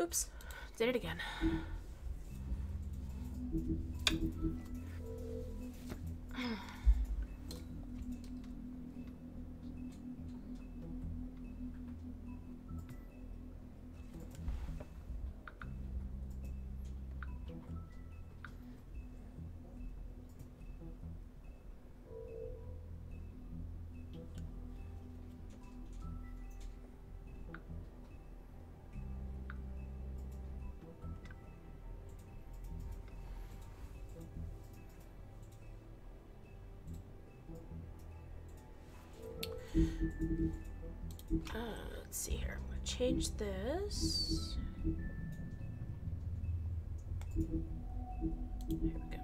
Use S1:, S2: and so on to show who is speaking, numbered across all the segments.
S1: Oops. Did it again. Let's see here. I'm gonna change this. Here we go.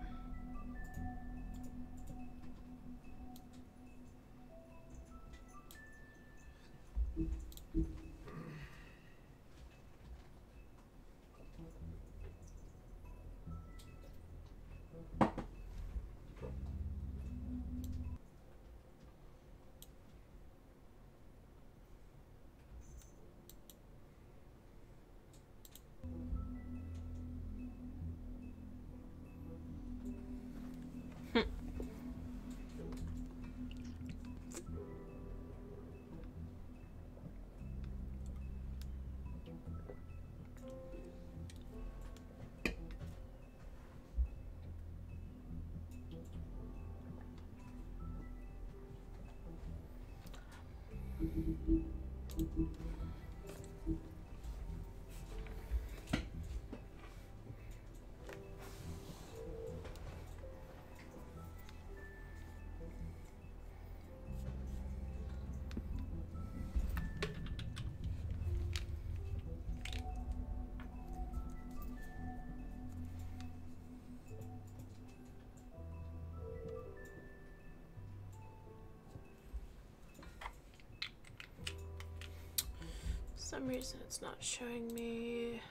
S1: For some reason it's not showing me.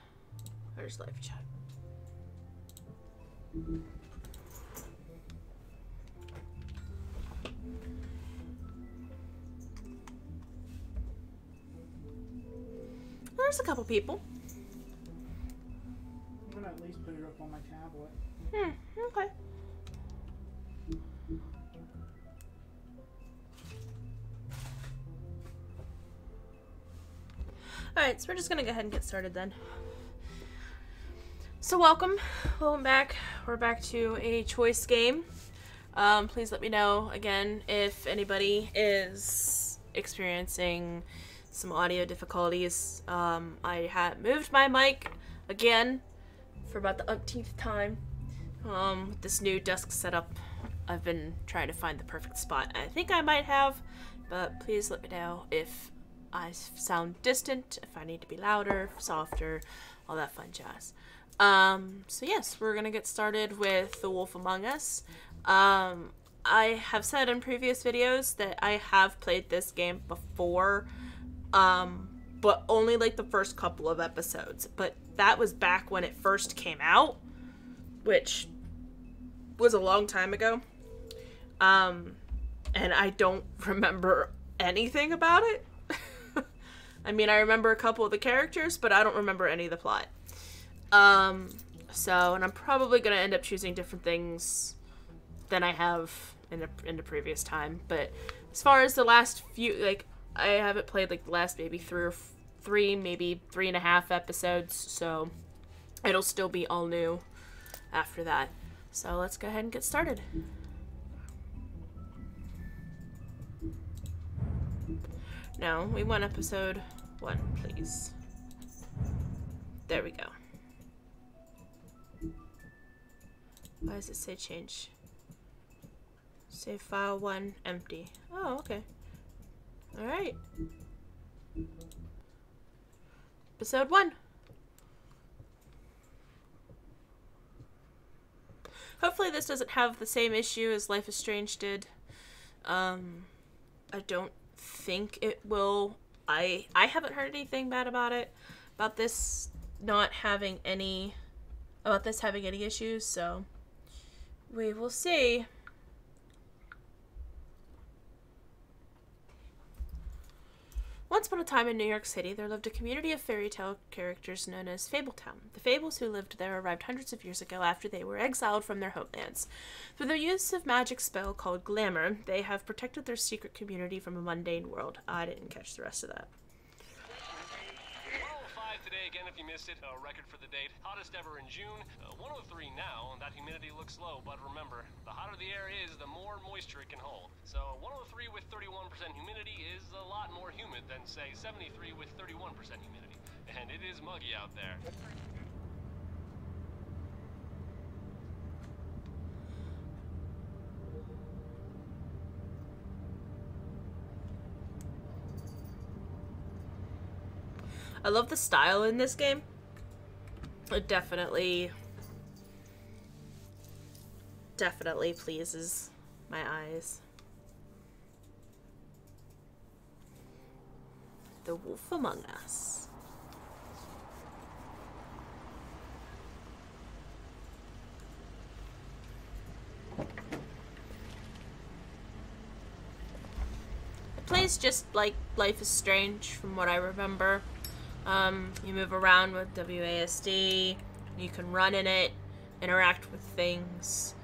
S1: Where's live chat? There's a couple people.
S2: I'm gonna at least put it up on my tablet.
S1: Okay. Alright, so we're just gonna go ahead and get started then. So welcome back. We're back to a choice game. Please let me know again if anybody is experiencing some audio difficulties. I had moved my mic again for about the umpteenth time. With this new desk setup, I've been trying to find the perfect spot. I think I might have, but please let me know if I sound distant, if I need to be louder, softer, all that fun jazz. So yes, we're gonna get started with The Wolf Among Us. I have said in previous videos that I have played this game before, but only like the first couple of episodes. But that was back when it first came out, which was a long time ago. And I don't remember anything about it. I mean, I remember a couple of the characters, but I don't remember any of the plot. And I'm probably going to end up choosing different things than I have in the previous time. But as far as the last few, like, I haven't played, like, the last maybe maybe 3.5 episodes, so it'll still be all new after that. So let's go ahead and get started. No, we want episode 1, please. There we go. Why does it say change? Save file 1, empty. Oh, okay. Alright. Episode 1. Hopefully this doesn't have the same issue as Life is Strange did. I don't think it will. I haven't heard anything bad about it, about this having any issues, so we will see. Once upon a time in New York City, there lived a community of fairy tale characters known as Fabletown. The fables who lived there arrived hundreds of years ago after they were exiled from their homelands. Through the use of magic spell called glamour, they have protected their secret community from a mundane world. I didn't catch the rest of that.
S3: Today again, if you missed it, a record for the date. Hottest ever in June. 103 now. That humidity looks low, but remember, the hotter the air is, the more moisture it can hold. So 103 with 31% humidity is a lot more humid than, say, 73 with 31% humidity. And it is muggy out there.
S1: I love the style in this game. It definitely pleases my eyes. The Wolf Among Us. It plays just like Life is Strange from what I remember. You move around with WASD, you can run in it, interact with things,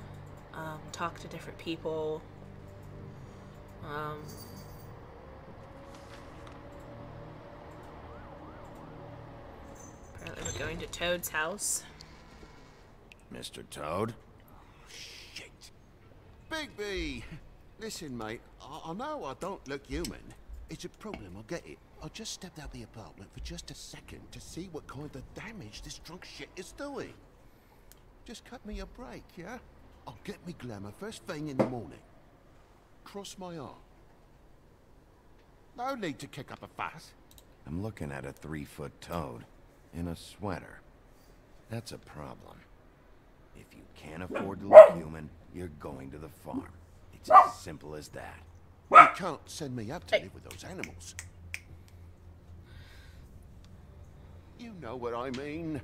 S1: talk to different people. Apparently we're going to Toad's house.
S4: Mr. Toad?
S5: Shit. Bigby! Listen, mate, I know I don't look human. It's a problem, I get it. I just stepped out the apartment for just a second to see what kind of damage this drunk shit is doing. Just cut me a break, yeah? I'll get me glamour first thing in the morning. Cross my arm. No need to kick up a fuss.
S4: I'm looking at a 3-foot toad in a sweater. That's a problem. If you can't afford to look human, you're going to the farm. It's as simple as that.
S5: You can't send me up to live with those animals. You know what I mean.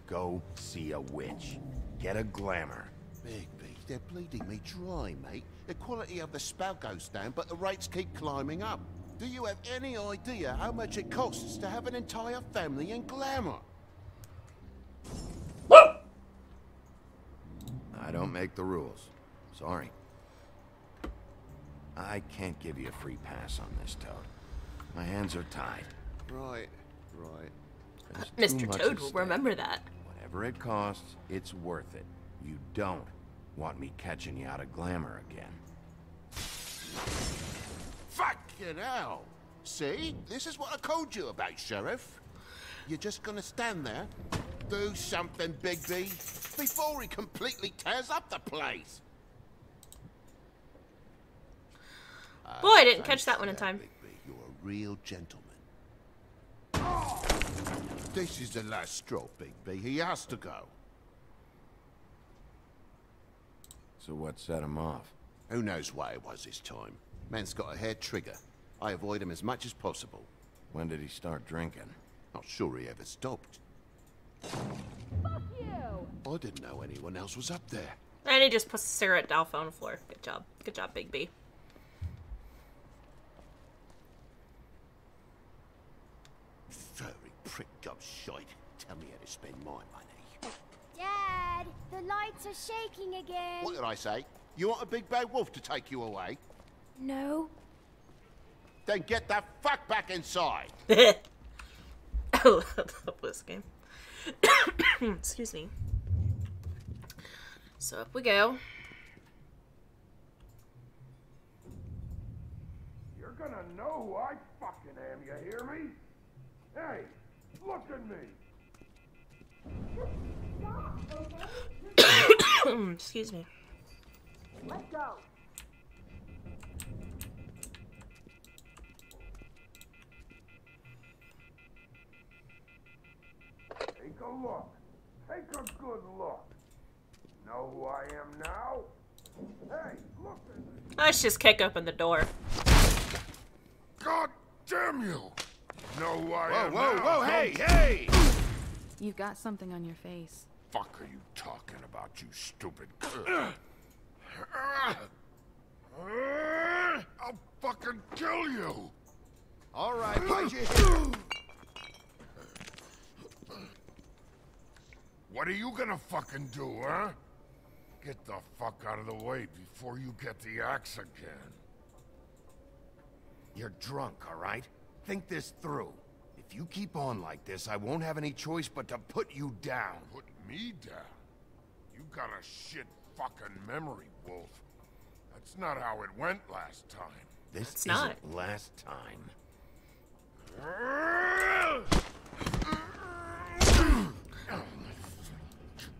S4: Go see a witch. Get a glamour.
S5: Bigby, they're bleeding me dry, mate. The quality of the spell goes down, but the rates keep climbing up. Do you have any idea how much it costs to have an entire family in glamour?
S4: I don't make the rules. Sorry. I can't give you a free pass on this, Toad. My hands are tied.
S5: Right.
S4: There's too
S1: Mr.
S4: much
S1: Toad
S4: at
S1: will
S4: stake.
S1: remember that.
S4: Whatever it costs, it's worth it. You don't want me catching you out of glamour again.
S5: Fucking hell! See? This is what I called you about, Sheriff. You're just gonna stand there, do something, Bigby, before he completely tears up the place.
S1: Boy, I didn't catch that one in time.
S5: Bigby, you're a real gentleman. This is the last straw, Bigby. He has to go.
S4: So what set him off?
S5: Who knows why it was this time? Man's got a hair trigger. I avoid him as much as possible.
S4: When did he start drinking?
S5: Not sure he ever stopped.
S6: Fuck you!
S5: I didn't know anyone else was up there.
S1: And he just puts the cigarette down on the floor. Good job. Good job, Big B.
S5: Furry prick-up shite. Tell me how to spend my money.
S6: Dad, the lights are shaking again.
S5: What did I say? You want a big bad wolf to take you away?
S6: No.
S5: Then get the fuck back inside.
S1: I love this game. Excuse me. So up we go.
S7: You're gonna know who I fucking am, you hear me? Hey, look at me.
S1: Excuse me.
S7: Let's go. Take a look. Take a good look. Know who I am now? Hey, look at me.
S1: Let's just kick open the door.
S7: God damn you! Know who I
S5: Whoa,
S7: am
S5: whoa,
S7: now,
S5: whoa,
S7: don't
S5: hey,
S7: you?
S5: hey!
S8: You've got something on your face.
S7: Fuck are you talking about, you stupid? I'll fucking kill you!
S5: All right, bite your head.
S7: What are you gonna fucking do, huh? Get the fuck out of the way before you get the axe again.
S4: You're drunk, all right? Think this through. If you keep on like this, I won't have any choice but to put you down.
S7: Put me down? You got a shit fucking memory, Wolf. That's not how it went last time.
S4: This
S1: It's not.
S4: isn't last time.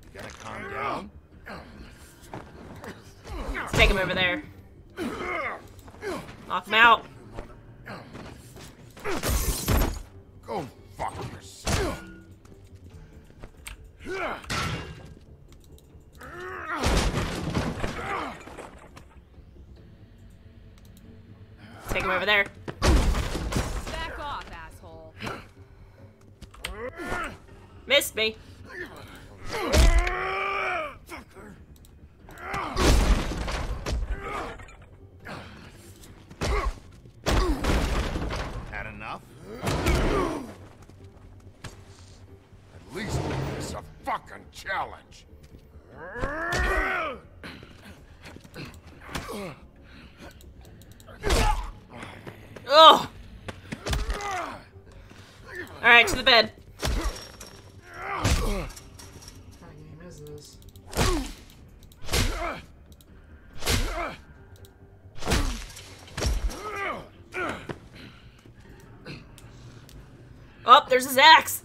S4: You gotta calm down.
S1: Let's take him over there. Knock him out.
S7: Go fuck yourself.
S1: Take him over there.
S8: Back off, asshole.
S1: Missed me.
S4: Had enough?
S7: At least make this a fucking challenge.
S1: Ugh. All right, to the bed.
S2: What kind of game is this?
S1: Oh, there's his axe.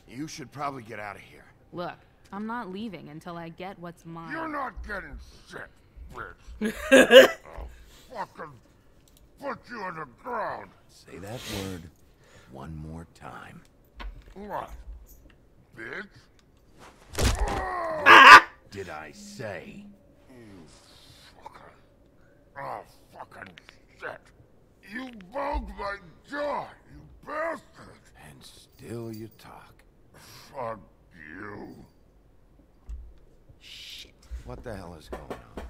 S4: You should probably get out of here.
S8: Look, I'm not leaving until I get what's mine.
S7: You're not getting shit, bitch. I'll fucking put you on the ground.
S4: Say that word one more time.
S7: What? Bitch?
S4: Did I say?
S7: Oh, fucking shit. You bugged my jaw, you bastard.
S4: And still you talk.
S7: Fuck you.
S1: Shit.
S4: What the hell is going on?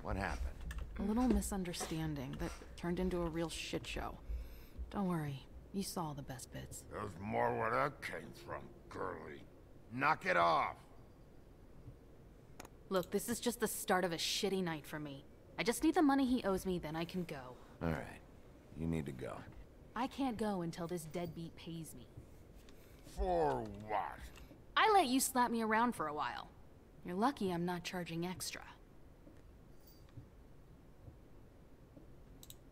S4: What happened?
S8: A little misunderstanding that turned into a real shit show. Don't worry, you saw the best bits.
S7: There's more where that came from, girly.
S4: Knock it off.
S8: Look, this is just the start of a shitty night for me. I just need the money he owes me, then I can go.
S4: All right. You need to go.
S8: I can't go until this deadbeat pays me.
S7: For what?
S8: I let you slap me around for a while. You're lucky I'm not charging extra.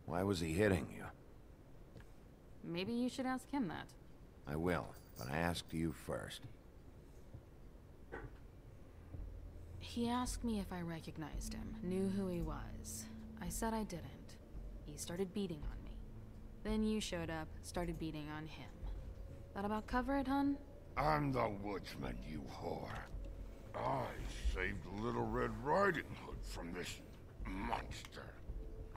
S4: Why was he hitting you?
S8: Maybe you should ask him that.
S4: I will, but I asked you first.
S8: He asked me if I recognized him, knew who he was. I said I didn't. He started beating on me. Then you showed up, started beating on him. That about cover it, hun?
S7: I'm the woodsman, you whore. I saved Little Red Riding Hood from this monster.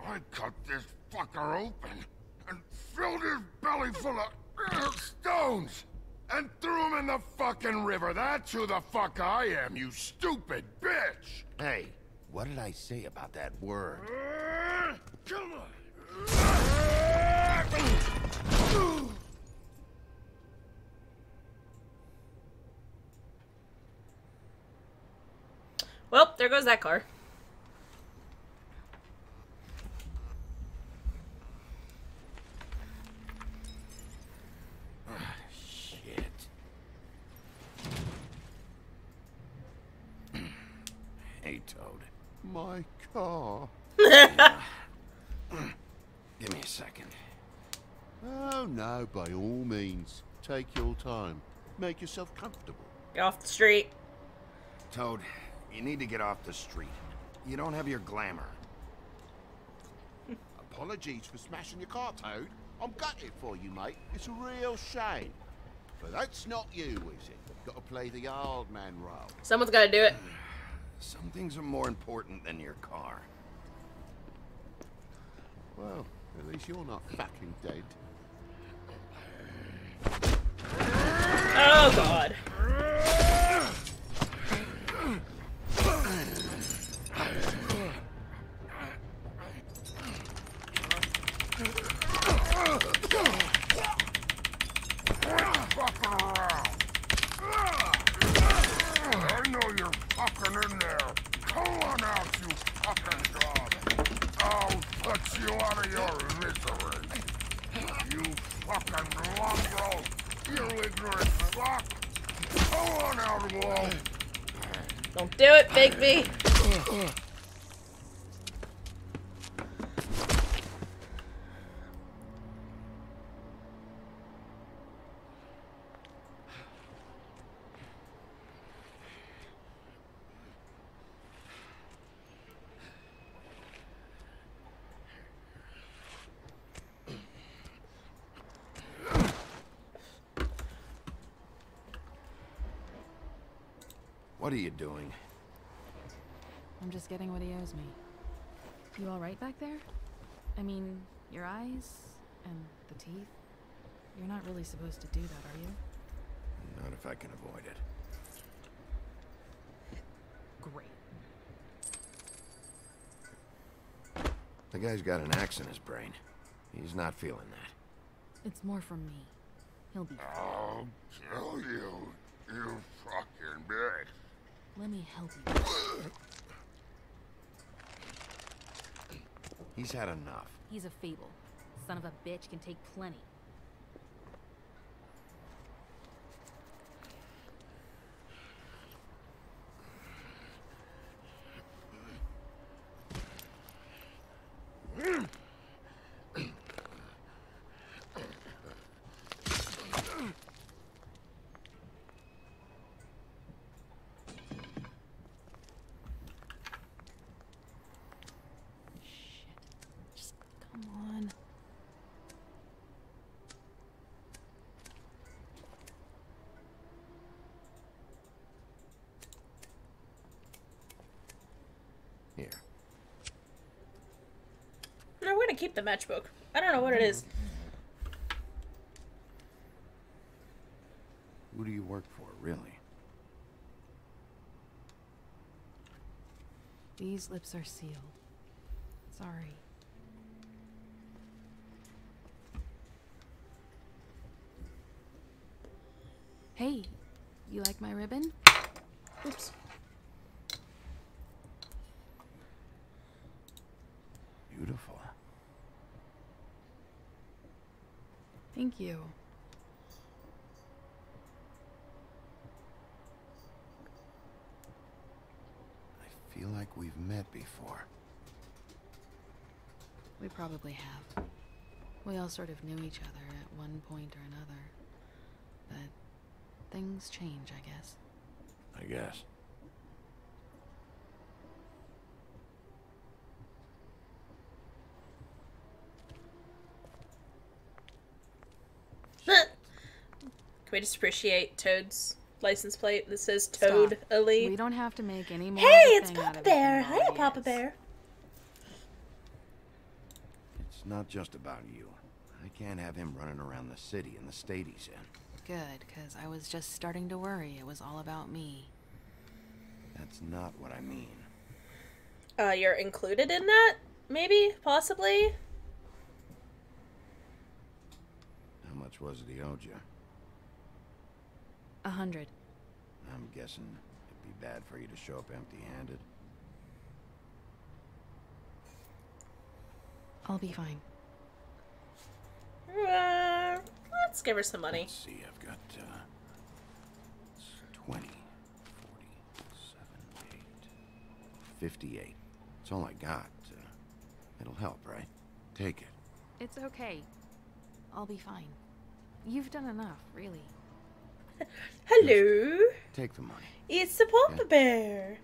S7: I cut this fucker open and filled his belly full of stones and threw him in the fucking river. That's who the fuck I am, you stupid bitch!
S4: Hey, what did I say about that word?
S7: Come on!
S1: Well, there goes that car.
S4: Shit. Hey, Toad.
S5: My car.
S4: Give me a second.
S5: Oh no, by all means. Take your time. Make yourself comfortable.
S1: Get off the street.
S4: Toad, you need to get off the street. You don't have your glamour.
S5: Apologies for smashing your car, Toad. I'm gutted for you, mate. It's a real shame. But that's not you, is it? Got to play the old man role.
S1: Someone's got to do it.
S4: Some things are more important than your car.
S5: Well, at least you're not fucking dead.
S1: Oh, God.
S7: I know you're fucking in there. Come on out, you fucking dog. I'll put you out of your misery. You fucking mongrel. You ignorant fuck. Come on out, Wall.
S1: Don't do it, Bigby.
S4: What are you doing?
S8: I'm just getting what he owes me. You all right back there? I mean, your eyes and the teeth? You're not really supposed to do that, are you?
S4: Not if I can avoid it.
S8: Great.
S4: The guy's got an axe in his brain. He's not feeling that.
S8: It's more from me. He'll be fine.
S7: I'll kill you, you fucking bitch.
S8: Let me help you.
S4: He's had enough.
S8: He's a fable. Son of a bitch can take plenty.
S4: Here.
S1: No, we're gonna keep the matchbook. I don't know what it is.
S4: Who do you work for, really?
S8: These lips are sealed. Sorry. Hey, you like my ribbon?
S1: Oops.
S4: Beautiful.
S8: Thank you.
S4: I feel like we've met before.
S8: We probably have. We all sort of knew each other at one point or another. But things change, I guess.
S4: I guess.
S1: Can we just appreciate Toad's license plate that says Toad
S8: Stop.
S1: Elite?
S8: We don't have to make any more.
S1: Hey,
S8: of a
S1: it's
S8: thing out
S1: Papa
S8: of it
S1: Bear.
S8: than it
S1: Hiya,
S8: already
S1: Papa
S8: is.
S1: Bear.
S4: It's not just about you. I can't have him running around the city in the state he's in.
S8: Good, because I was just starting to worry it was all about me.
S4: That's not what I mean.
S1: You're included in that? Maybe? Possibly?
S4: How much was it he owed you?
S8: 100.
S4: I'm guessing it'd be bad for you to show up empty-handed.
S8: I'll be fine.
S1: Let's give her some money.
S4: Let's see, I've got, 20, 40, 7, 8, 58. That's all I got. It'll help, right? Take it.
S8: It's okay. I'll be fine. You've done enough, really.
S1: Hello.
S4: Take the money.
S1: It's the Papa Bear.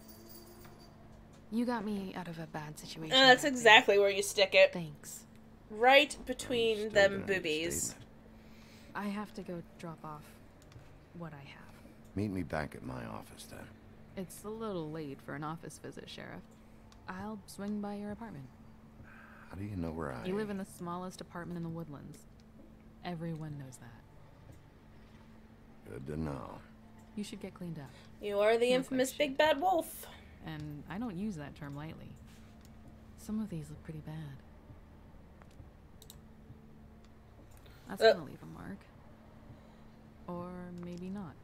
S8: You got me out of a bad situation.
S1: That's
S8: back
S1: exactly where you stick it.
S8: there. Thanks.
S1: Right between
S4: Still
S1: them
S4: gonna need a
S1: boobies.
S4: statement.
S8: I have to go drop off what I have.
S4: Meet me back at my office then.
S8: It's a little late for an office visit, Sheriff. I'll swing by your apartment.
S4: How do you know where I...
S8: You live in the smallest apartment in the Woodlands. Everyone knows that.
S4: Good to know.
S8: You should get cleaned up.
S1: You are the
S8: Look
S1: infamous
S8: like
S1: big
S8: shit.
S1: bad wolf.
S8: And I don't use that term lightly. Some of these look pretty bad. That's gonna leave a mark. Or maybe not.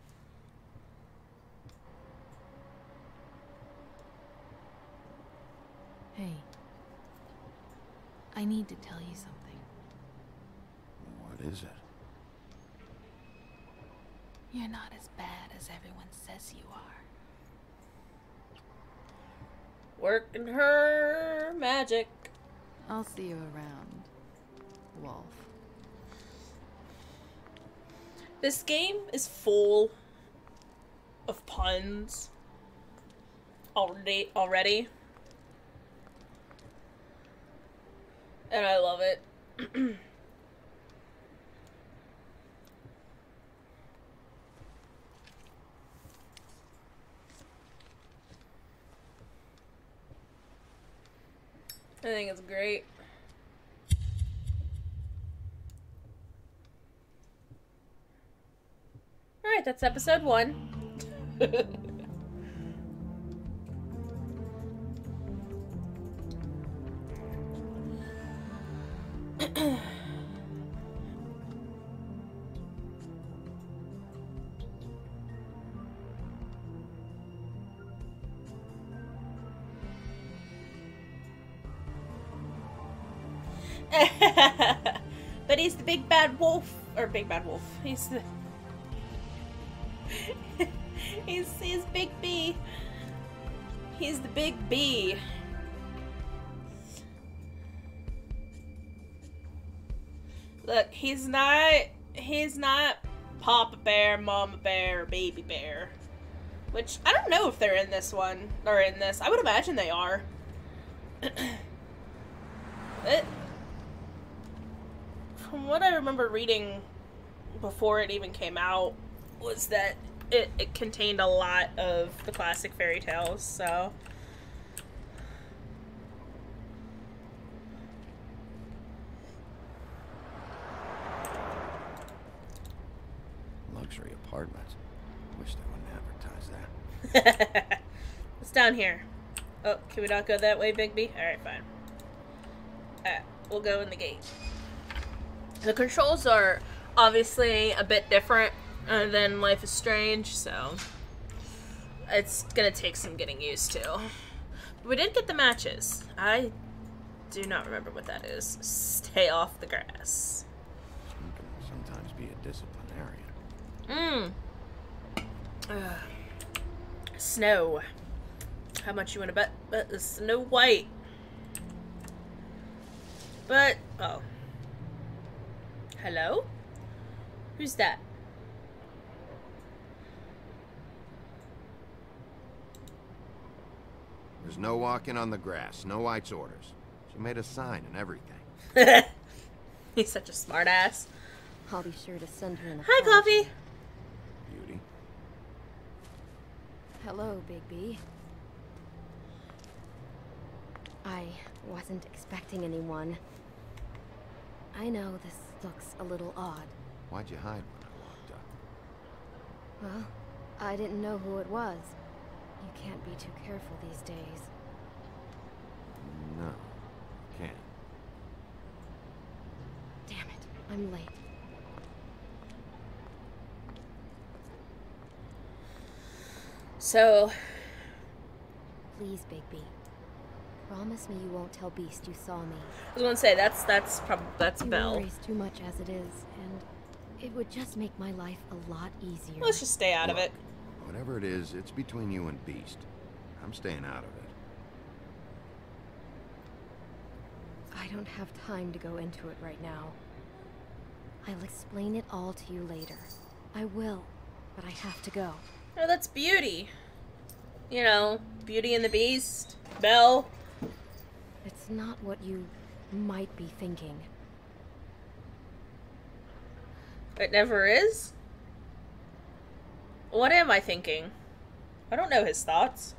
S8: Hey. I need to tell you something.
S4: What is it?
S8: You're not as bad as everyone says you are.
S1: Working her magic.
S8: I'll see you around, Wolf.
S1: This game is full of puns already. And I love it. I think it's great. Alright, that's episode 1. But he's the big bad wolf, or big bad wolf. He's the he's Big B. He's the big B. Look, he's not Papa Bear, Mama Bear, or Baby Bear. Which I don't know if they're in this one or in this. I would imagine they are. From what I remember reading before it even came out, was that it contained a lot of the classic fairy tales, so.
S4: Luxury apartments. Wish they wouldn't advertise that.
S1: What's down here? Oh, can we not go that way, Bigby? Alright, fine. Alright, we'll go in the gate. The controls are obviously a bit different than Life is Strange, so it's gonna take some getting used to. We did get the matches. I do not remember what that is. Stay off the grass.
S4: You can sometimes be a disciplinarian.
S1: Snow. How much you want to bet the Snow White? But, oh. Hello? Who's that?
S4: There's no walking on the grass. Snow White's orders. She made a sign and everything.
S1: He's such a smart ass.
S9: I'll be sure to send her an
S1: Hi,
S9: apology.
S1: Coffee.
S4: Beauty.
S9: Hello, Big B. I wasn't expecting anyone. I know this looks a little odd.
S4: Why'd you hide when I walked up?
S9: Well, I didn't know who it was. You can't be too careful these days.
S4: No, can't.
S9: Damn it, I'm late.
S1: So,
S9: Please, Bigby. Promise me you won't tell Beast you saw me.
S1: I was gonna say that's
S9: He
S1: Belle.
S9: worries too much as it is, and it would just make my life a lot easier.
S1: Let's just stay out of it.
S4: Whatever it is, it's between you and Beast. I'm staying out of it.
S9: I don't have time to go into it right now. I'll explain it all to you later. I will, but I have to go.
S1: Oh, that's Beauty. You know, Beauty and the Beast, Belle.
S9: It's not what you might be thinking.
S1: It never is? What am I thinking? I don't know his thoughts.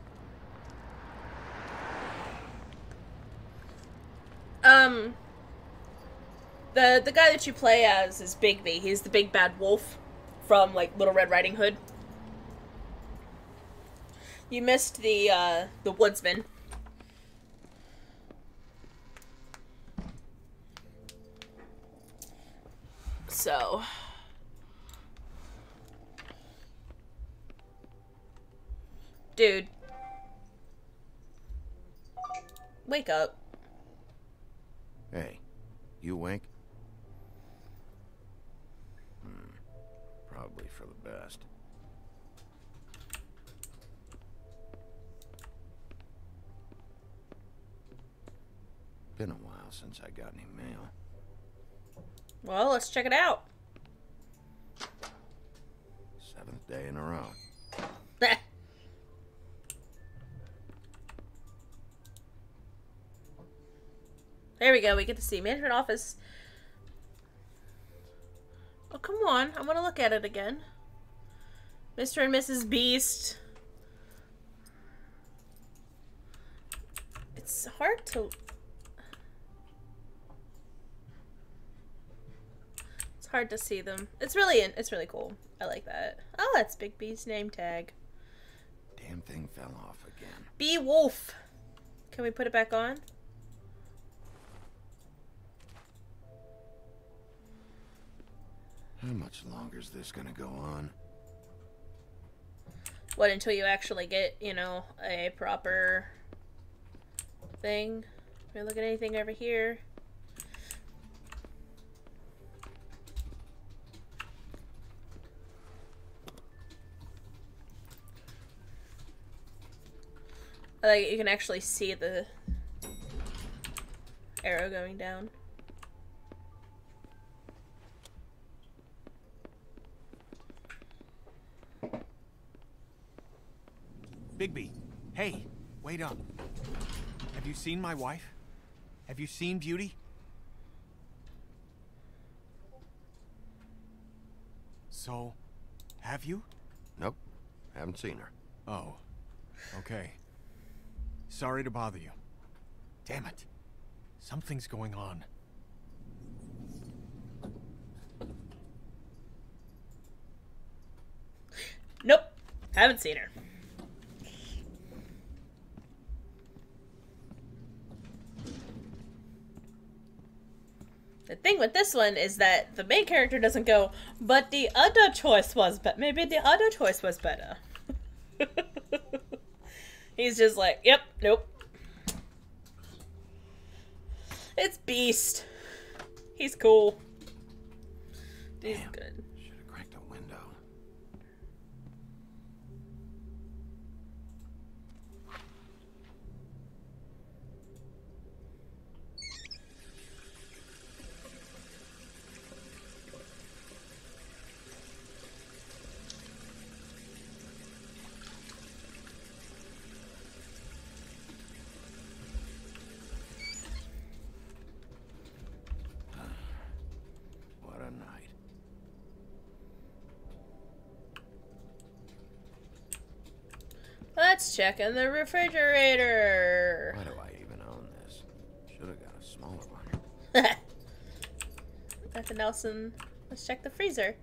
S1: The guy that you play as is Bigby. He's the big bad wolf from, like, Little Red Riding Hood. You missed the woodsman. So... Dude. Wake up.
S4: Hey, you awake? Probably for the best. Been a while since I got any mail.
S1: Well, let's check it out.
S4: 7th day in a row.
S1: There we go, we get to see management office. Oh, come on. I want to look at it again. Mr. and Mrs. Beast. It's hard to... It's hard to see them. It's really cool. I like that. Oh, that's Big B's name tag.
S4: Damn thing fell off again.
S1: B Wolf. Can we put it back on?
S4: How much longer is this gonna go on?
S1: What, until you actually get, you know, a proper thing? Can we look at anything over here? Like, you can actually see the arrow going down.
S10: Bigby, hey, wait up. Have you seen my wife? Have you seen Beauty? So, have you?
S4: Nope, haven't seen her.
S10: Oh, okay. Sorry to bother you. Damn it. Something's going on.
S1: Nope, haven't seen her. The thing with this one is that the main character doesn't go, but the other choice was better. Maybe the other choice was better. He's just like, yep, nope. It's Beast. He's cool. He's good.
S4: Should have cracked a window.
S1: Let's check in the refrigerator.
S4: Why do I even own this? Should have got a smaller one.
S1: Nothing else in... Let's check the freezer.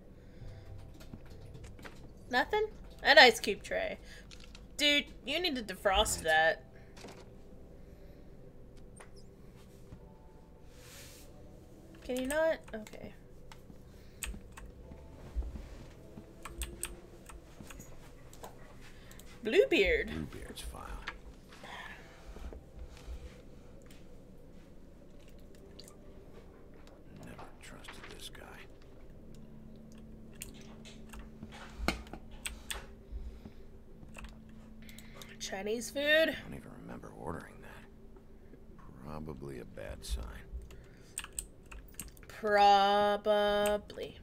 S1: Nothing? An ice cube tray. Dude, you need to defrost that. Can you not? Okay. Bluebeard.
S4: Bluebeard's file. Never trusted this guy.
S1: Chinese food?
S4: I don't even remember ordering that. Probably a bad sign.
S1: Probably.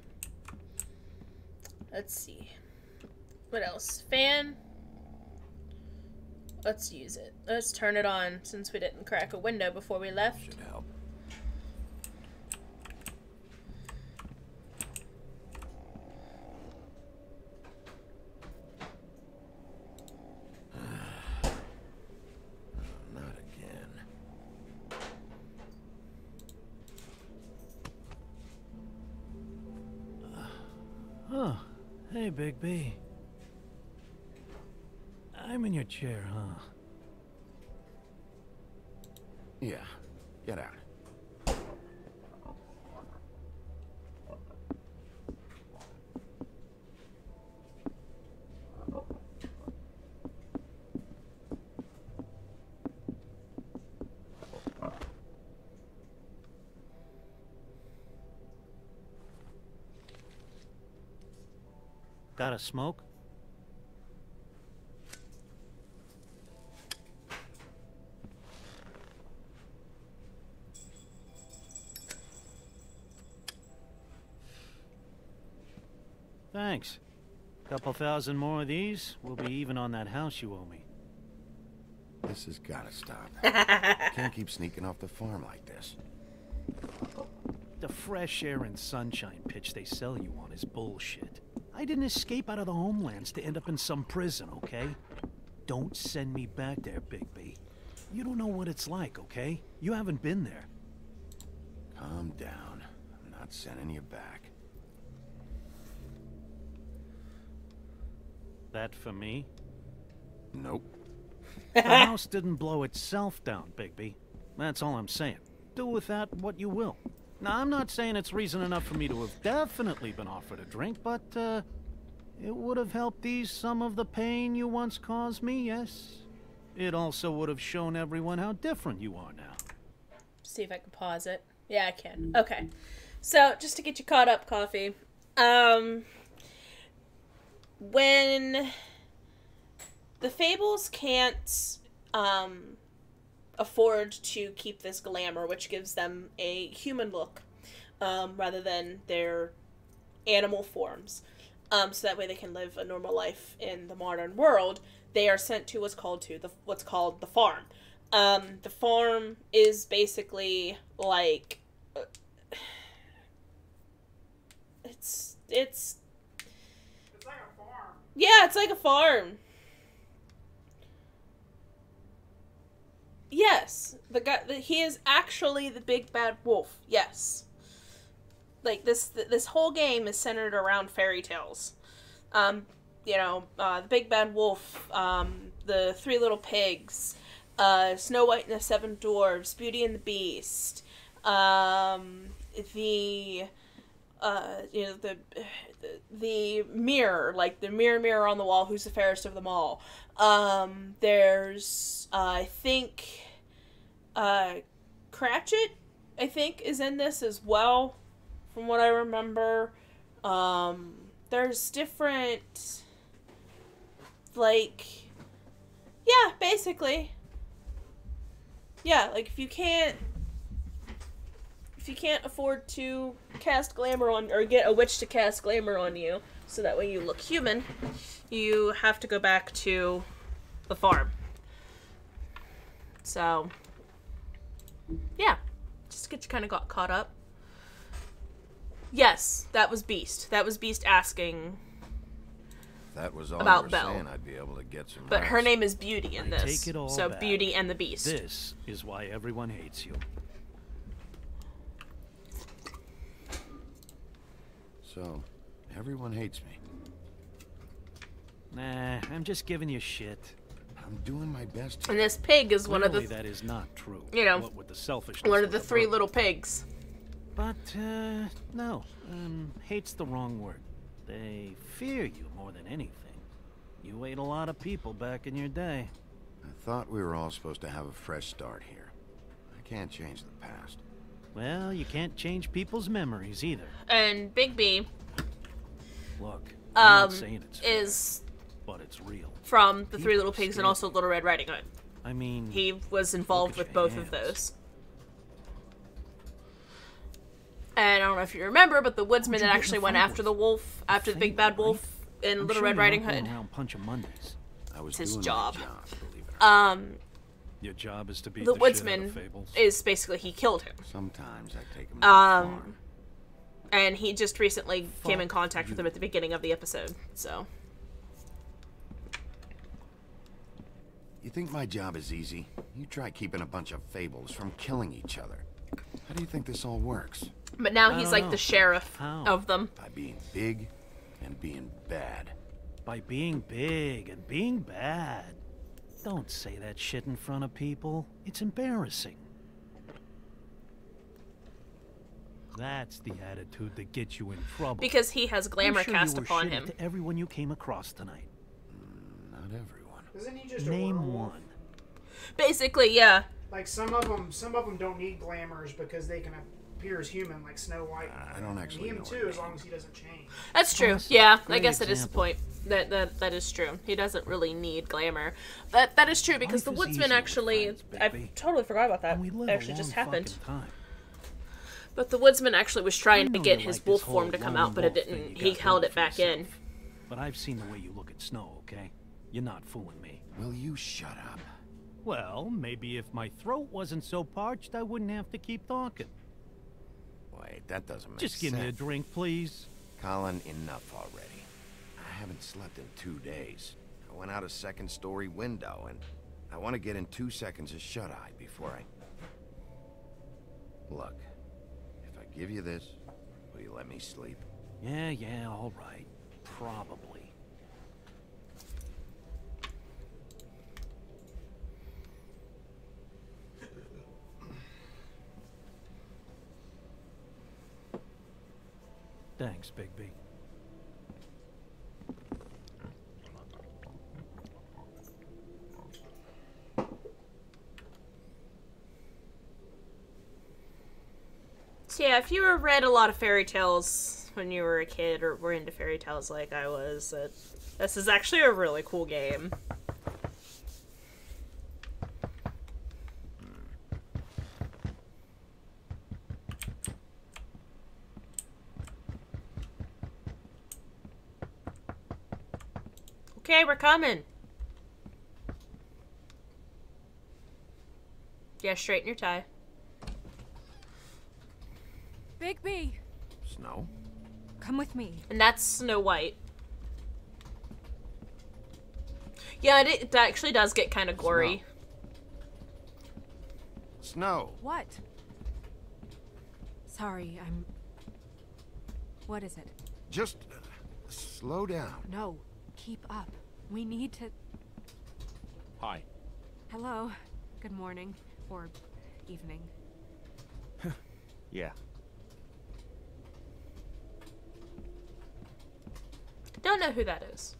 S1: Let's see. What else? Fan? Let's use it. Let's turn it on since we didn't crack a window before we left.
S4: Should help.
S11: Oh, hey, Big B. I'm in your chair, huh?
S4: Yeah, get out.
S11: Got a smoke? Thanks. Couple thousand more of these, we'll be even on that house you owe me.
S4: This has gotta stop. Can't keep sneaking off the farm like this.
S11: The fresh air and sunshine pitch they sell you on is bullshit. I didn't escape out of the homelands to end up in some prison, okay? Don't send me back there, Big B. You don't know what it's like, okay? You haven't been there.
S4: Calm down. I'm not sending you back.
S11: That for me?
S4: Nope.
S11: The house didn't blow itself down, Bigby. That's all I'm saying. Do with that what you will. Now, I'm not saying it's reason enough for me to have definitely been offered a drink, but, it would have helped ease some of the pain you once caused me, yes? It also would have shown everyone how different you are now.
S1: See if I can pause it. Yeah, I can. Okay. So, just to get you caught up, Coffee. When the Fables can't afford to keep this glamour, which gives them a human look rather than their animal forms, so that way they can live a normal life in the modern world, they are sent to what's called the farm. The farm is basically like it's like a farm. Yeah, it's like a farm. Yes, the guy. He is actually the big bad wolf. Yes. Like this whole game is centered around fairy tales. The big bad wolf, the three little pigs, Snow White and the Seven Dwarfs, Beauty and the Beast, the mirror, like the mirror on the wall, who's the fairest of them all. There's, I think, Cratchit, I think, is in this as well, from what I remember. There's different, like, yeah, basically. Yeah, like, if you can't afford to cast glamour on, or get a witch to cast glamour on you, so that way you look human, you have to go back to the farm. So, yeah, just to get you kind of got caught up. Yes, that was Beast. That was Beast asking
S4: That was all
S1: about
S4: you were
S1: Belle.
S4: saying. I'd be able to get some
S1: But
S4: rest.
S1: her name is Beauty in this.
S11: Take it all
S1: so
S11: back.
S1: Beauty and the Beast.
S11: This is why everyone hates you.
S4: So, everyone hates me.
S11: Nah, I'm just giving you shit.
S4: I'm doing my best.
S1: And this pig is one of the...
S11: that is not true.
S1: What
S11: with the selfishness
S1: one of the
S11: with
S1: three
S11: bird.
S1: little pigs.
S11: But, no. Hate's the wrong word. They fear you more than anything. You ate a lot of people back in your day.
S4: I thought we were all supposed to have a fresh start here. I can't change the past.
S11: Well, you can't change people's memories either.
S1: And Big B...
S11: Look, I'm not saying it's fair,
S1: is...
S11: but it's real.
S1: From the Three Little Pigs and also Little Red Riding Hood.
S11: I mean...
S1: He was involved with both of those. And I don't know if you remember, but the woodsman that actually went after the wolf, after the big bad wolf in Little Red Riding Hood, it's his job.
S11: Your job is to beat
S1: the
S11: shit out
S1: woodsman
S11: of Fables.
S1: is basically, he killed him.
S4: Sometimes I take him to the farm.
S1: And he just recently came in contact with him at the beginning of the episode, so.
S4: You think my job is easy? You try keeping a bunch of Fables from killing each other. How do you think this all works?
S1: But now he's like the sheriff of them.
S4: By being big and and being bad.
S11: By being big and being bad. Don't say that shit in front of people. It's embarrassing. That's the attitude that gets you in trouble.
S1: Because he has glamour
S11: I'm sure
S1: cast
S11: you were
S1: upon
S11: shitty
S1: him.
S11: to everyone you came across tonight.
S4: Not everyone.
S2: Isn't he just a
S11: Name
S2: werewolf?
S11: one.
S1: Basically, yeah.
S2: Like some of them don't need glamours because they can appear as human, like Snow White.
S4: I don't actually
S2: and him
S4: know
S2: too,
S4: her
S2: as long
S4: name.
S2: as he doesn't change.
S1: That's true.
S11: Awesome.
S1: Yeah, I
S11: Great
S1: guess that is the
S11: example.
S1: point. That is true. He doesn't really need glamour. That is true because
S11: Life
S1: the
S11: is
S1: Woodsman
S11: easier with
S1: actually.
S11: friends,
S1: I
S11: baby.
S1: totally forgot about that.
S11: And we live
S1: It
S11: a
S1: actually just
S11: long
S1: happened.
S11: fucking time.
S1: But the Woodsman actually was trying to
S11: I know
S1: get
S11: you
S1: his
S11: like
S1: wolf
S11: this whole
S1: form to come
S11: lone
S1: out, but it
S11: wolf thing
S1: didn't.
S11: you
S1: He
S11: got
S1: held
S11: going
S1: it
S11: for
S1: back in.
S11: yourself. But I've seen the way you look at Snow, okay? You're not fooling me.
S4: Will you shut up?
S11: Well, maybe if my throat wasn't so parched, I wouldn't have to keep talking.
S4: Wait, that doesn't make
S11: Just
S4: sense.
S11: give me a drink, please.
S4: Colin, enough already. I haven't slept in 2 days. I went out a second-story window, and I want to get in 2 seconds of shut-eye before I... Look, if I give you this, will you let me sleep?
S11: Yeah, all right. Probably. Thanks, Bigby.
S1: So yeah, if you read a lot of fairy tales when you were a kid or were into fairy tales like I was, this is actually a really cool game. Okay, we're coming. Yeah, straighten your tie.
S9: Bigby,
S4: Snow?
S9: come with me.
S1: And that's Snow White. Yeah, it actually does get kind of gory.
S4: Snow!
S9: What? Sorry, I'm... What is it?
S4: Just slow down.
S9: No, keep up. We need to...
S10: Hi.
S9: Hello. Good morning. Or evening.
S10: Yeah.
S1: Don't know who that is.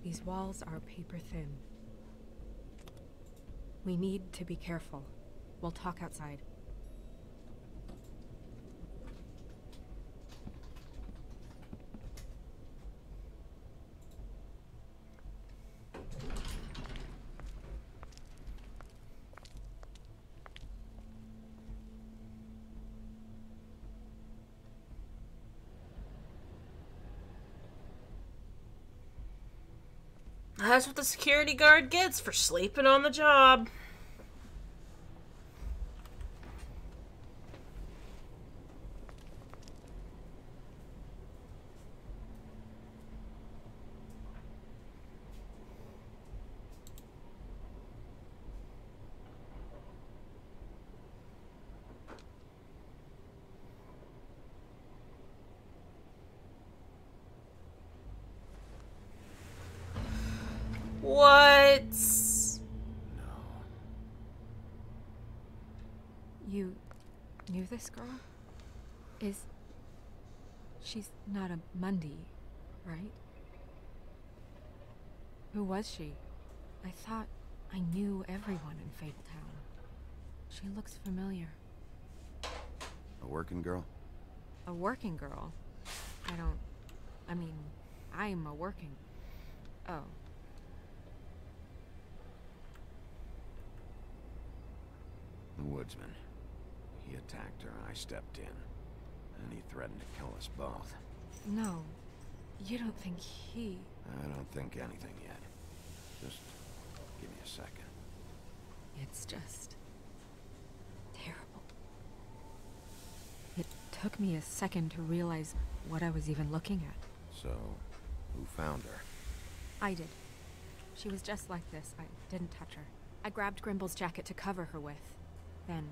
S9: These walls are paper thin. We need to be careful. We'll talk outside.
S1: That's what the security guard gets for sleeping on the job. What?
S9: You knew this girl? She's not a Mundy, right? Who was she? I thought I knew everyone in Fabletown. She looks familiar.
S4: A working girl?
S9: A working girl? I'm a working... Oh.
S4: The woodsman. He attacked her, I stepped in. And he threatened to kill us both.
S9: No. You don't think he...
S4: I don't think anything yet. Just give me a second.
S9: It's just... terrible. It took me a second to realize what I was even looking at.
S4: So, who found her?
S9: I did. She was just like this. I didn't touch her. I grabbed Grimble's jacket to cover her with. Then,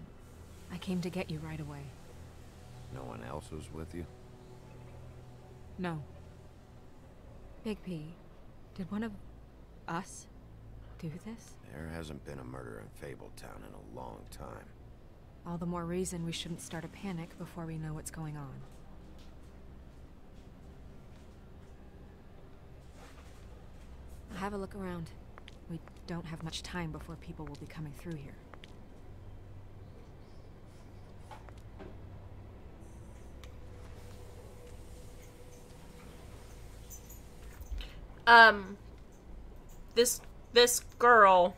S9: I came to get you right away.
S4: No one else was with you?
S9: No. Big P, did one of us do this?
S4: There hasn't been a murder in Fabletown in a long time.
S9: All the more reason we shouldn't start a panic before we know what's going on. Have a look around. We don't have much time before people will be coming through here.
S1: This girl,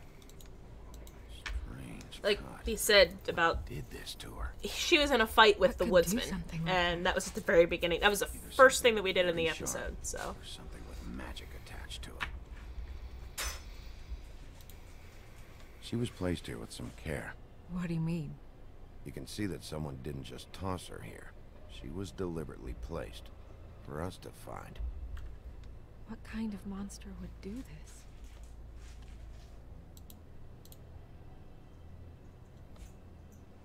S4: Strange.
S1: like
S4: God.
S1: he said about,
S4: Did this to her?
S1: she was in a fight with
S9: What
S1: the
S9: could do
S1: woodsman,
S9: something like
S1: and that was at the very beginning. That was the
S4: Either
S1: first
S4: something
S1: thing that we did in the
S4: very sharp
S1: episode. So
S4: or something with magic attached to it. She was placed here with some care.
S9: What do you mean?
S4: You can see that someone didn't just toss her here. She was deliberately placed for us to find.
S9: What kind of monster would do this?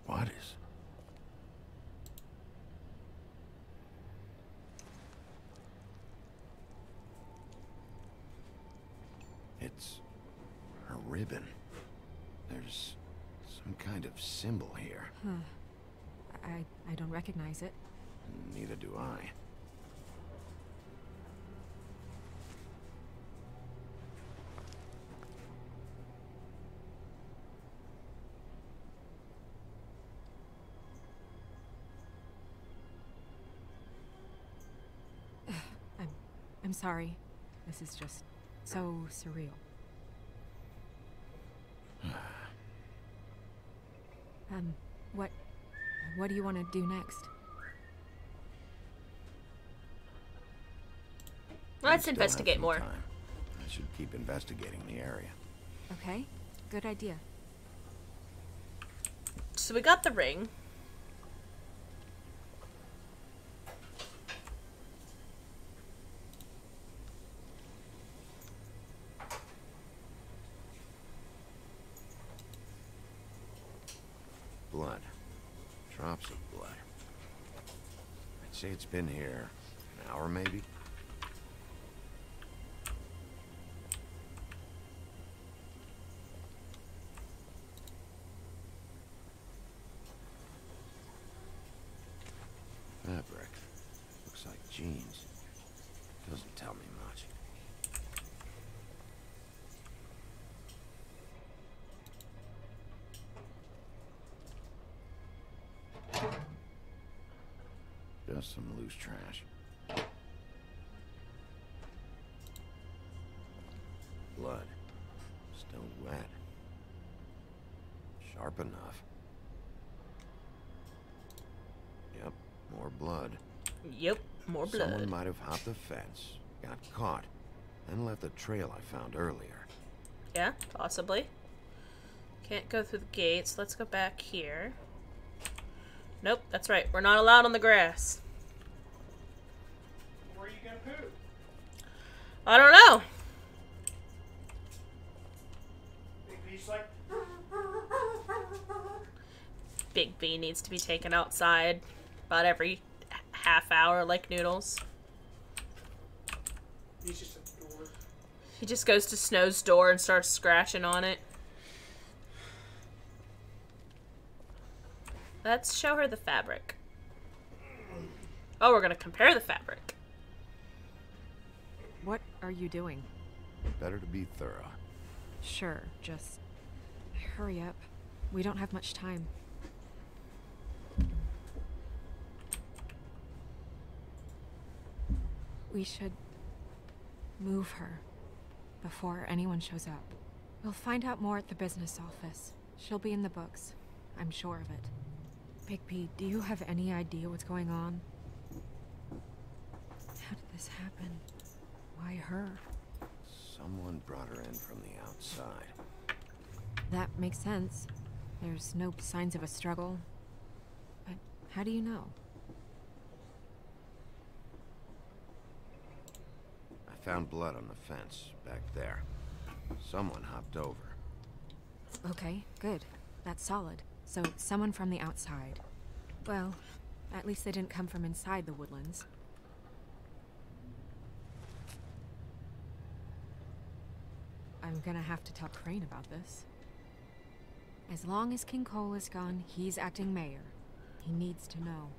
S4: What is? It's her ribbon. There's some kind of symbol here.
S9: Huh. I don't recognize it.
S4: Neither do I.
S9: I'm sorry. This is just so surreal. What do you want to do next?
S1: let's
S4: Still have
S1: investigate
S4: some
S1: more.
S4: time. I should keep investigating the area.
S9: Okay, good idea.
S1: So we got the ring.
S4: Blood. Drops of blood. I'd say it's been here an hour, maybe? Fabric. Looks like jeans. Doesn't tell me much. Just some loose trash. Blood. Still wet. Sharp enough. Yep, more blood.
S1: Yep, more blood.
S4: Someone might have hopped the fence, got caught, and left the trail I found earlier.
S1: Yeah, possibly. Can't go through the gates. Let's go back here. Nope, that's right. We're not allowed on the grass.
S2: Where are you gonna poop?
S1: I don't know.
S2: Big B's like,
S1: Big B needs to be taken outside about every half hour like Noodles.
S2: he's just a dork.
S1: He just goes to Snow's door and starts scratching on it. Let's show her the fabric. Oh, we're gonna compare the fabric.
S9: What are you doing?
S4: Better to be thorough.
S9: Sure, just hurry up. We don't have much time. We should move her before anyone shows up. We'll find out more at the business office. She'll be in the books. I'm sure of it. Big P, do you have any idea what's going on? How did this happen? Why her?
S4: Someone brought her in from the outside.
S9: That makes sense. There's no signs of a struggle. But how do you know?
S4: I found blood on the fence back there. Someone hopped over.
S9: Okay, good. That's solid. So, someone from the outside. Well, at least they didn't come from inside the woodlands. I'm gonna have to tell Crane about this. As long as King Cole is gone, he's acting mayor. He needs to know.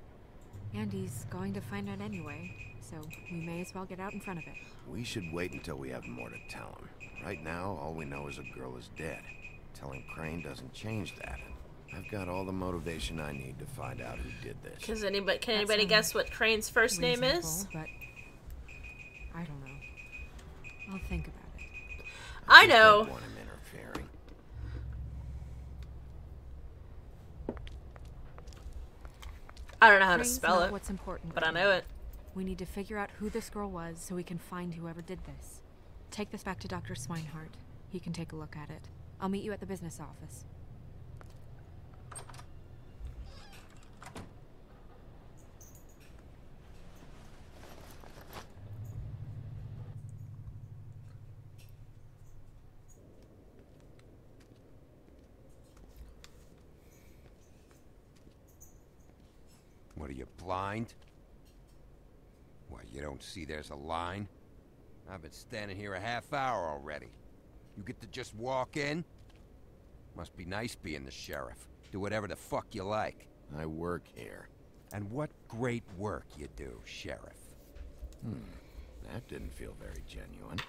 S9: And he's going to find out anyway, so we may as well get out in front of it.
S4: We should wait until we have more to tell him. Right now, all we know is a girl is dead. Telling Crane doesn't change that. I've got all the motivation I need to find out who did this.
S1: Can anybody guess what Crane's first name is?
S9: But I don't know. I'll think about it.
S1: I
S4: just
S1: know.
S4: don't want him interfering.
S1: I don't know how to
S9: Crane's
S1: spell
S9: not
S1: it,
S9: what's important,
S1: but I know it.
S9: We need to figure out who this girl was so we can find whoever did this. Take this back to Dr. Swinehart. He can take a look at it. I'll meet you at the business office.
S12: What are you, blind? What, you don't see there's a line? I've been standing here a half hour already. You get to just walk in? Must be nice being the sheriff. Do whatever the fuck you like.
S4: I work here.
S12: And what great work you do, sheriff.
S4: That didn't feel very genuine.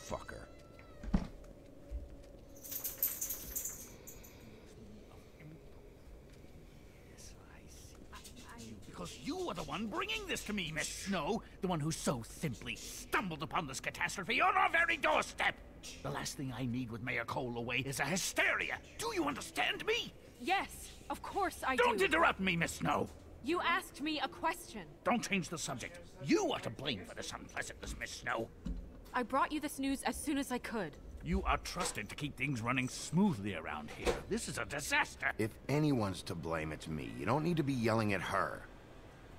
S12: Fucker.
S13: Because you are the one bringing this to me, Miss Snow. The one who so simply stumbled upon this catastrophe on our very doorstep. The last thing I need with Mayor Cole away is a hysteria. Do you understand me?
S9: Yes, of course I do.
S13: Don't interrupt me, Miss Snow.
S9: You asked me a question.
S13: Don't change the subject. You are to blame for this unpleasantness, Miss Snow.
S9: I brought you this news as soon as I could.
S13: You are trusted to keep things running smoothly around here. This is a disaster.
S4: If anyone's to blame, it's me. You don't need to be yelling at her.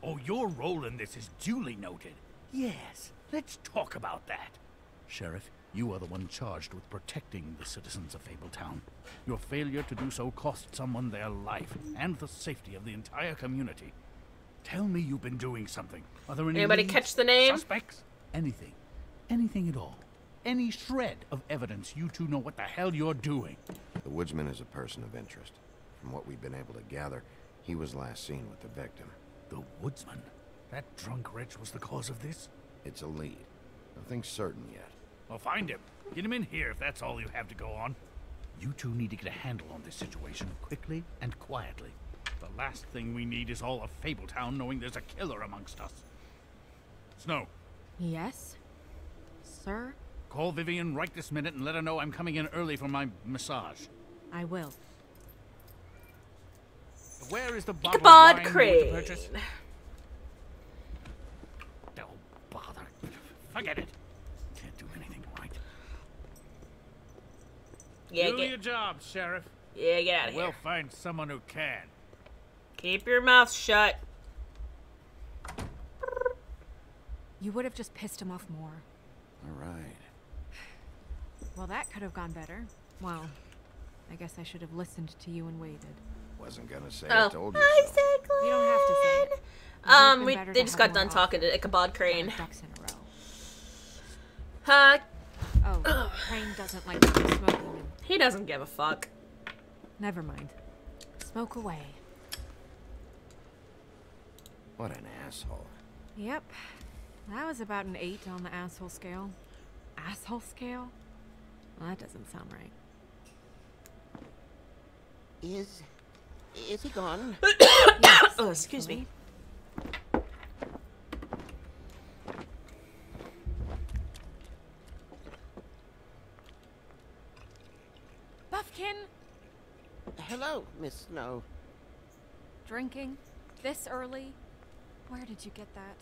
S13: Oh, your role in this is duly noted. Yes, let's talk about that. Sheriff, you are the one charged with protecting the citizens of Fabletown. Your failure to do so cost someone their life and the safety of the entire community. Tell me you've been doing something. Are there any
S1: Anybody
S13: leads,
S1: catch the name?
S13: suspects? Anything. Anything at all. Any shred of evidence you two know what the hell you're doing.
S4: The woodsman is a person of interest. From what we've been able to gather, he was last seen with the victim.
S13: The woodsman? That drunk wretch was the cause of this?
S4: It's a lead. Nothing's certain yet.
S13: Well, find him. Get him in here if that's all you have to go on. You two need to get a handle on this situation quickly and quietly. The last thing we need is all of Fabletown knowing there's a killer amongst us. Snow.
S9: Yes? Sir?
S13: Call Vivian right this minute and let her know I'm coming in early for my massage.
S9: I will.
S13: Where is the bottle
S1: Ichabod
S13: of wine
S1: Crane.
S13: we were to purchase? Oh, bother. Forget it. Can't do anything right.
S1: Yeah,
S13: do your job, Sheriff.
S1: Yeah, get out of
S13: We'll
S1: here.
S13: find someone who can.
S1: Keep your mouth shut.
S9: You would have just pissed him off more.
S4: All right.
S9: Well, that could have gone better. Well, I guess I should have listened to you and waited.
S4: Wasn't gonna say
S1: Oh.
S4: I told you
S1: Hi,
S4: so.
S1: Cyclone.
S9: You don't have to say it. It would have been better
S1: They
S9: to
S1: just
S9: have
S1: got done
S9: more
S1: talking
S9: often.
S1: to Ichabod Crane.
S9: Ducks in a row.
S1: Oh,
S9: Crane doesn't like people smoking.
S1: he doesn't give a fuck.
S9: Never mind. Smoke away.
S4: What an asshole.
S9: Yep. That was about an 8 on the asshole scale. Asshole scale? Well, that doesn't sound right.
S14: Is he gone?
S9: Yes,
S1: Oh, excuse me.
S9: Buffkin!
S14: Hello, Miss Snow.
S9: Drinking? This early? Where did you get that?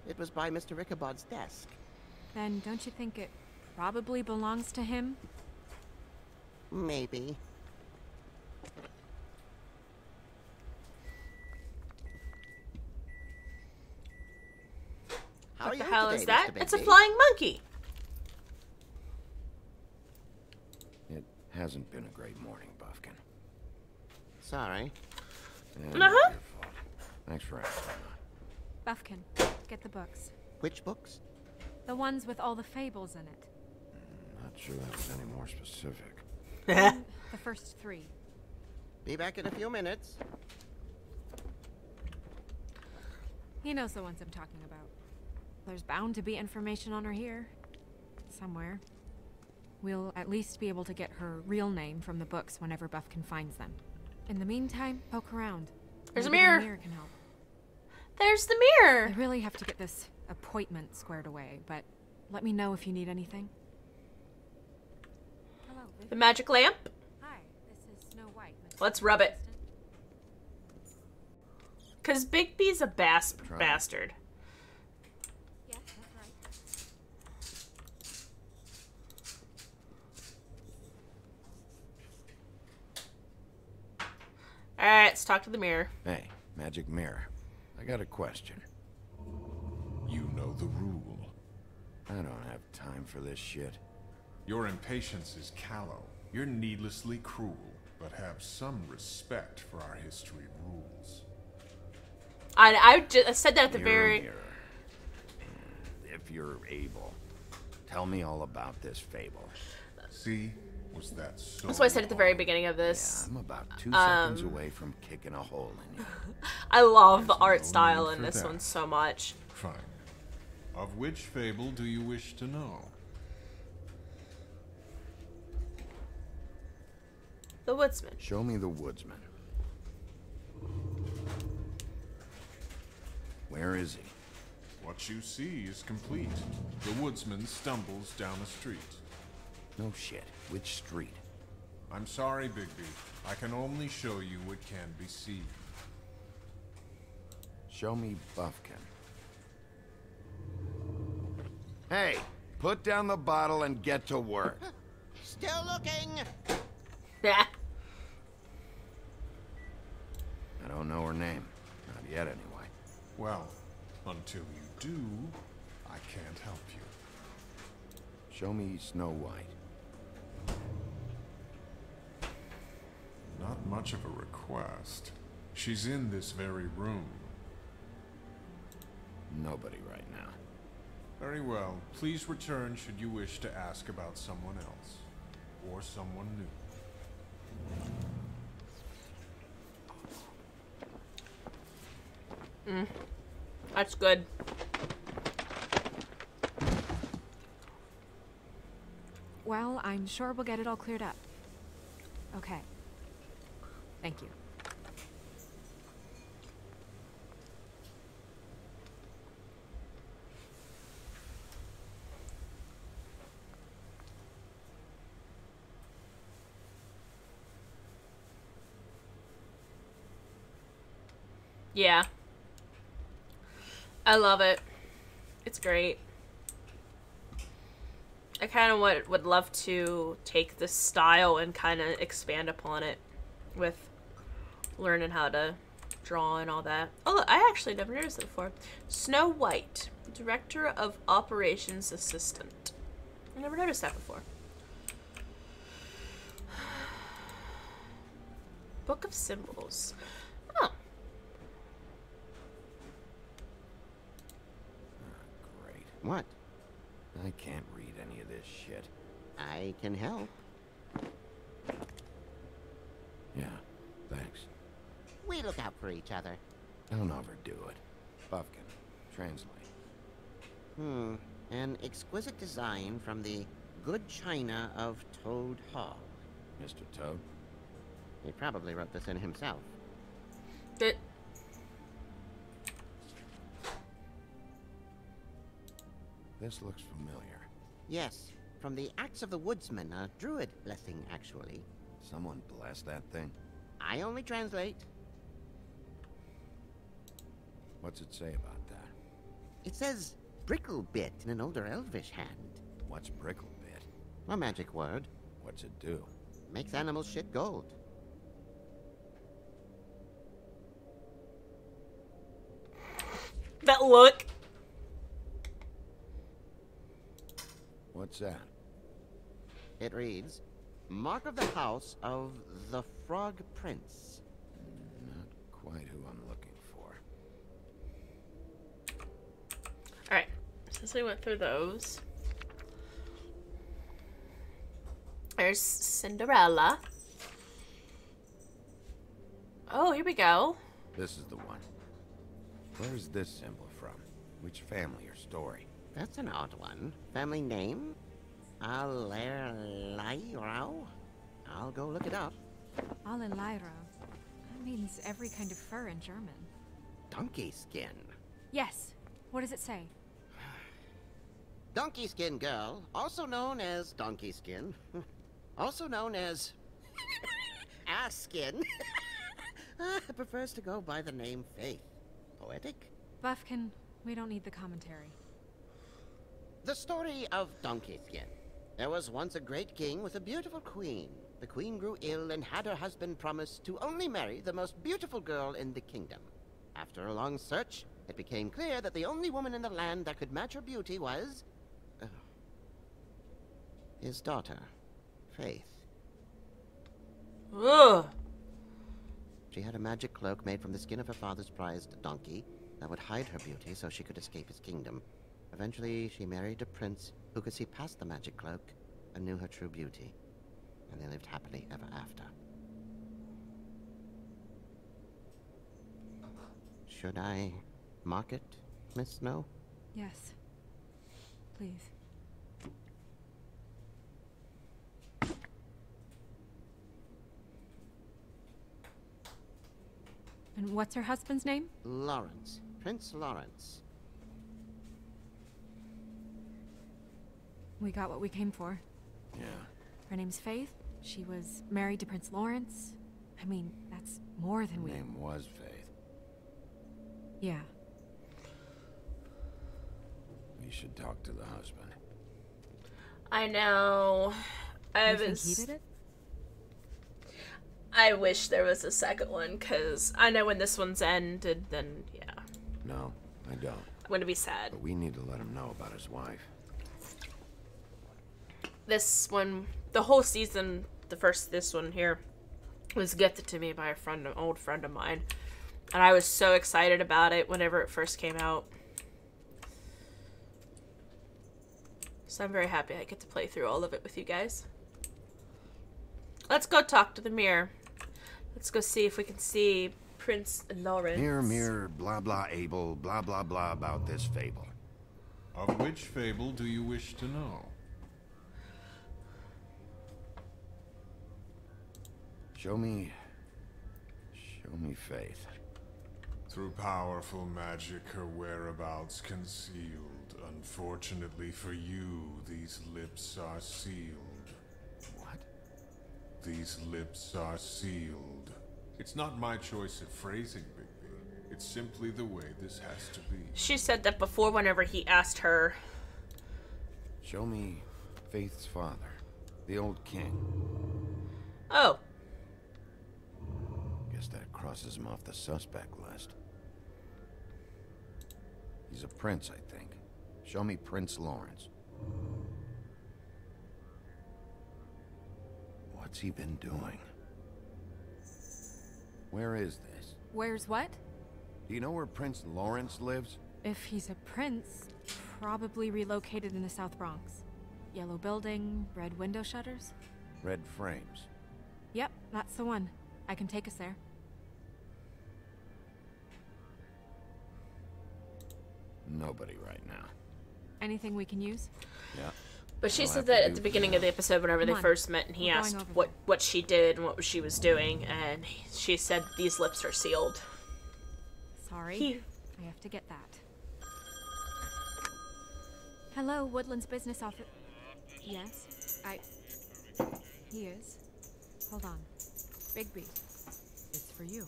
S14: It was by Mr. Ichabod's desk.
S9: Then don't you think it probably belongs to him?
S14: Maybe. How are
S1: What the
S14: you
S1: hell
S14: today,
S1: is that?
S14: Mr.
S1: It's a
S14: Bigby?
S1: flying monkey.
S4: It hasn't been a great morning, Buffkin.
S14: Sorry.
S4: Yeah, not your fault. Thanks for asking.
S9: Buffkin, get the books.
S14: Which books?
S9: The ones with all the fables in it.
S4: Not sure that was any more specific.
S9: The first 3.
S14: Be back in a few minutes.
S9: He knows the ones I'm talking about. There's bound to be information on her here. Somewhere. We'll at least be able to get her real name from the books whenever Buffkin finds them. In the meantime, poke around.
S1: There's a
S9: Maybe
S1: mirror.
S9: The mirror can help.
S1: There's the mirror.
S9: I really have to get this appointment squared away, but let me know if you need anything. Hello,
S1: The magic lamp.
S9: Hi, this is Snow White.
S1: Let's rub it. Cause Bigby's a bastard.
S9: Yes, that's right.
S1: Alright, let's talk to the mirror.
S4: Hey, magic mirror. I got a question.
S15: You know the rule.
S4: I don't have time for this shit.
S15: Your impatience is callow. You're needlessly cruel, but have some respect for our history rules.
S1: I said that at the very...
S4: Mirror. If you're able, tell me all about this fable.
S15: See? Was that so
S1: That's what I said at the very beginning of this.
S4: Yeah, I'm about 2 seconds away from kicking a hole in you.
S1: I love the art style in this one so much.
S15: Fine. Of which fable do you wish to know?
S1: The Woodsman.
S4: Show me the woodsman. Where is he?
S15: What you see is complete. The woodsman stumbles down a street.
S4: No shit. Which street?
S15: I'm sorry, Bigby. I can only show you what can be seen.
S4: Show me Buffkin. Hey, put down the bottle and get to work.
S14: Still looking.
S1: Yeah.
S4: I don't know her name. Not yet, anyway.
S15: Well, until you do, I can't help you.
S4: Show me Snow White.
S15: Not much of a request. She's in this very room.
S4: Nobody right now.
S15: Very well. Please return should you wish to ask about someone else. Or someone new.
S1: That's good.
S9: Well, I'm sure we'll get it all cleared up. Okay. Thank you.
S1: Yeah. I love it. It's great. I kind of would love to take this style and kind of expand upon it with learning how to draw and all that. Oh, look, I actually never noticed it before. Snow White, Director of Operations Assistant. I never noticed that before. Book of Symbols. Oh.
S4: Great.
S14: What?
S4: I can't read any of this shit.
S14: I can help.
S4: Yeah, thanks.
S14: We look out for each other.
S4: Don't overdo it. Buffkin, translate.
S14: An exquisite design from the good china of Toad Hall.
S4: Mr. Toad?
S14: He probably wrote this in himself.
S4: This looks familiar.
S14: Yes, from the Acts of the Woodsman, a druid blessing, actually.
S4: Someone blessed that thing?
S14: I only translate.
S4: What's it say about that?
S14: It says Bricklebit in an older elvish hand.
S4: What's Bricklebit?
S14: A magic word.
S4: What's it do?
S14: Makes animals shit gold.
S1: That look.
S4: What's that?
S14: It reads, Mark of the House of the Frog Prince.
S4: Not quite who I'm looking for.
S1: Alright. So we went through those. There's Cinderella. Oh, here we go.
S4: This is the one. Where is this symbol from? Which family or story?
S14: That's an odd one. Family name? Alerairo? I'll go look it up.
S9: Alerairo. That means every kind of fur in German.
S14: Donkey skin.
S9: Yes. What does it say?
S14: Donkey skin girl, also known as donkey skin, also known as ass skin, prefers to go by the name Faith. Poetic?
S9: Buffkin, we don't need the commentary.
S14: The story of Donkey Skin. There was once a great king with a beautiful queen. The queen grew ill and had her husband promise to only marry the most beautiful girl in the kingdom. After a long search, it became clear that the only woman in the land that could match her beauty was... his daughter, Faith.
S1: Ugh.
S14: She had a magic cloak made from the skin of her father's prized donkey that would hide her beauty so she could escape his kingdom. Eventually, she married a prince who could see past the magic cloak and knew her true beauty. And they lived happily ever after. Should I mark it, Miss Snow?
S9: Yes. Please. And what's her husband's name?
S14: Lawrence. Prince Lawrence.
S9: We got what we came for.
S4: Yeah.
S9: Her name's Faith. She was married to Prince Lawrence. I mean, that's more than we...
S4: Her name was Faith.
S9: Yeah.
S4: We should talk to the husband.
S1: I know.
S9: You think he did it?
S1: I wish there was a second one, because I know when this one's ended, then, yeah.
S4: No, I don't.
S1: I'm going to be sad.
S4: But we need to let him know about his wife.
S1: This one, the whole season, this one here, was gifted to me by an old friend of mine. And I was so excited about it whenever it first came out. So I'm very happy I get to play through all of it with you guys. Let's go talk to the mirror. Let's go see if we can see Prince Lawrence.
S4: Mirror, mirror, blah, blah, able, blah, blah, blah about this fable.
S15: Of which fable do you wish to know?
S4: Show me Faith.
S15: Through powerful magic, her whereabouts concealed. Unfortunately for you, these lips are sealed.
S4: What?
S15: These lips are sealed. It's not my choice of phrasing, Bigby. It's simply the way this has to be.
S1: She said that before whenever he asked her.
S4: Show me Faith's father, the old king.
S1: Oh.
S4: Guess that crosses him off the suspect list. He's a prince, I think. Show me Prince Lawrence. What's he been doing? Where is this?
S9: Where's what?
S4: Do you know where Prince Lawrence lives?
S9: If he's a prince, probably relocated in the South Bronx. Yellow building, red window shutters.
S4: Red frames.
S9: Yep, that's the one. I can take us there.
S4: Nobody right now.
S9: Anything we can use?
S4: Yeah.
S1: But she said that at the beginning of the episode whenever they first met, and he asked what she did and what she was doing, and she said these lips are sealed.
S9: Sorry. I have to get that. Hello, Woodland's business office. Yes, he is. Hold on. Bigby, it's for you.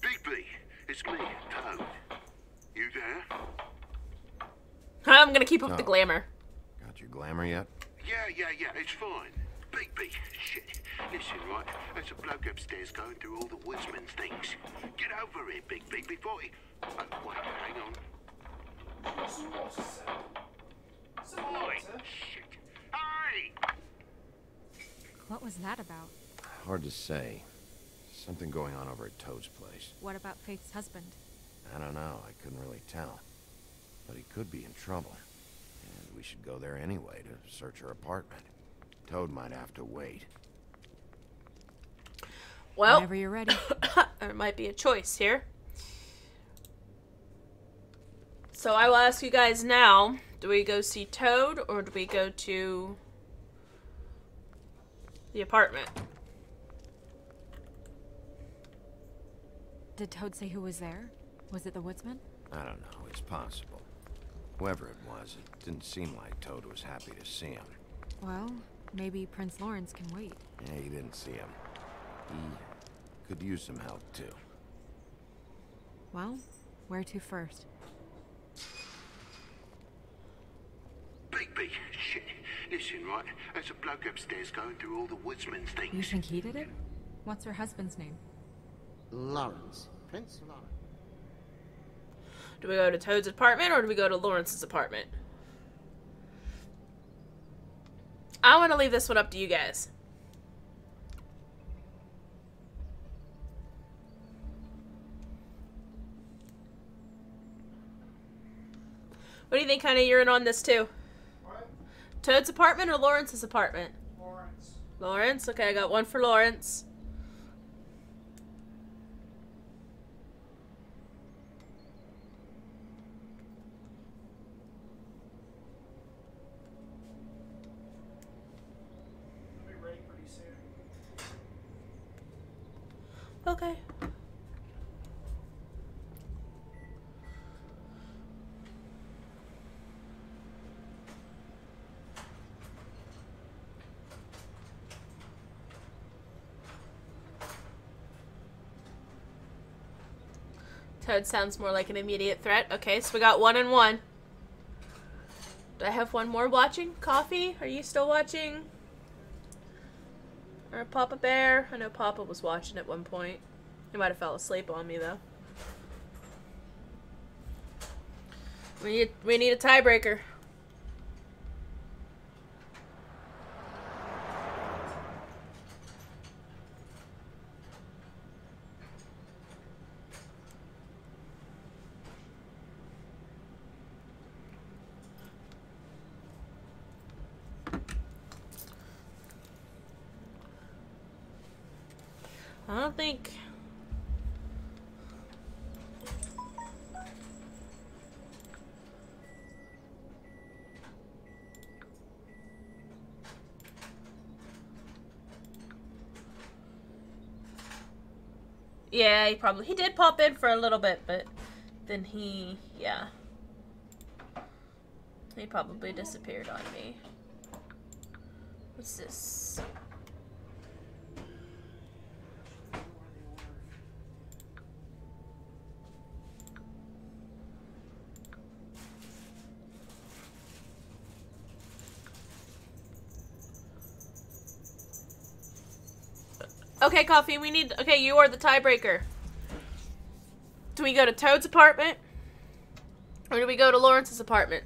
S5: Bigby, it's me, Toad. You there?
S1: I'm gonna keep up the glamour.
S4: Got your glamour yet?
S5: Yeah, it's fine. Bigby, shit. Listen, right, there's a bloke upstairs going through all the woodsman's things. Get over here, Bigby, before he... Oh, wait, hang on.
S2: Some water, sir. Some
S5: Oi,
S2: water.
S5: shit. Hey!
S9: What was that about?
S4: Hard to say. Something going on over at Toad's place.
S9: What about Faith's husband?
S4: I don't know. I couldn't really tell. But he could be in trouble. And we should go there anyway to search her apartment. Toad might have to wait.
S1: Well,
S9: whenever you're ready.
S1: There might be a choice here. So I will ask you guys now, do we go see Toad or do we go to the apartment?
S9: Did Toad say who was there? Was it the woodsman?
S4: I don't know, it's possible. Whoever it was, it didn't seem like Toad was happy to see him.
S9: Well, maybe Prince Lawrence can wait.
S4: Yeah, he didn't see him. He could use some help, too.
S9: Well, where to first?
S5: Big, shit. Listen, right? There's a bloke upstairs going through all the woodsman's things.
S9: You think he did it? What's her husband's name?
S14: Lawrence. Prince Lawrence.
S1: Do we go to Toad's apartment or do we go to Lawrence's apartment? I want to leave this one up to you guys. What do you think, honey? You're in on this too.
S2: What?
S1: Toad's apartment or Lawrence's apartment?
S2: Lawrence.
S1: Lawrence? Okay, I got one for Lawrence.
S2: I'll be ready pretty soon.
S1: Okay. Toad sounds more like an immediate threat. Okay, so we got 1 and 1. Do I have one more watching? Coffee? Are you still watching? Or Papa Bear? I know Papa was watching at one point. He might have fell asleep on me, though. We need a tiebreaker. I don't think... Yeah, he did pop in for a little bit, but then he probably disappeared on me. What's this? Okay, Coffee, okay, you are the tiebreaker. Do we go to Toad's apartment? Or do we go to Lawrence's apartment?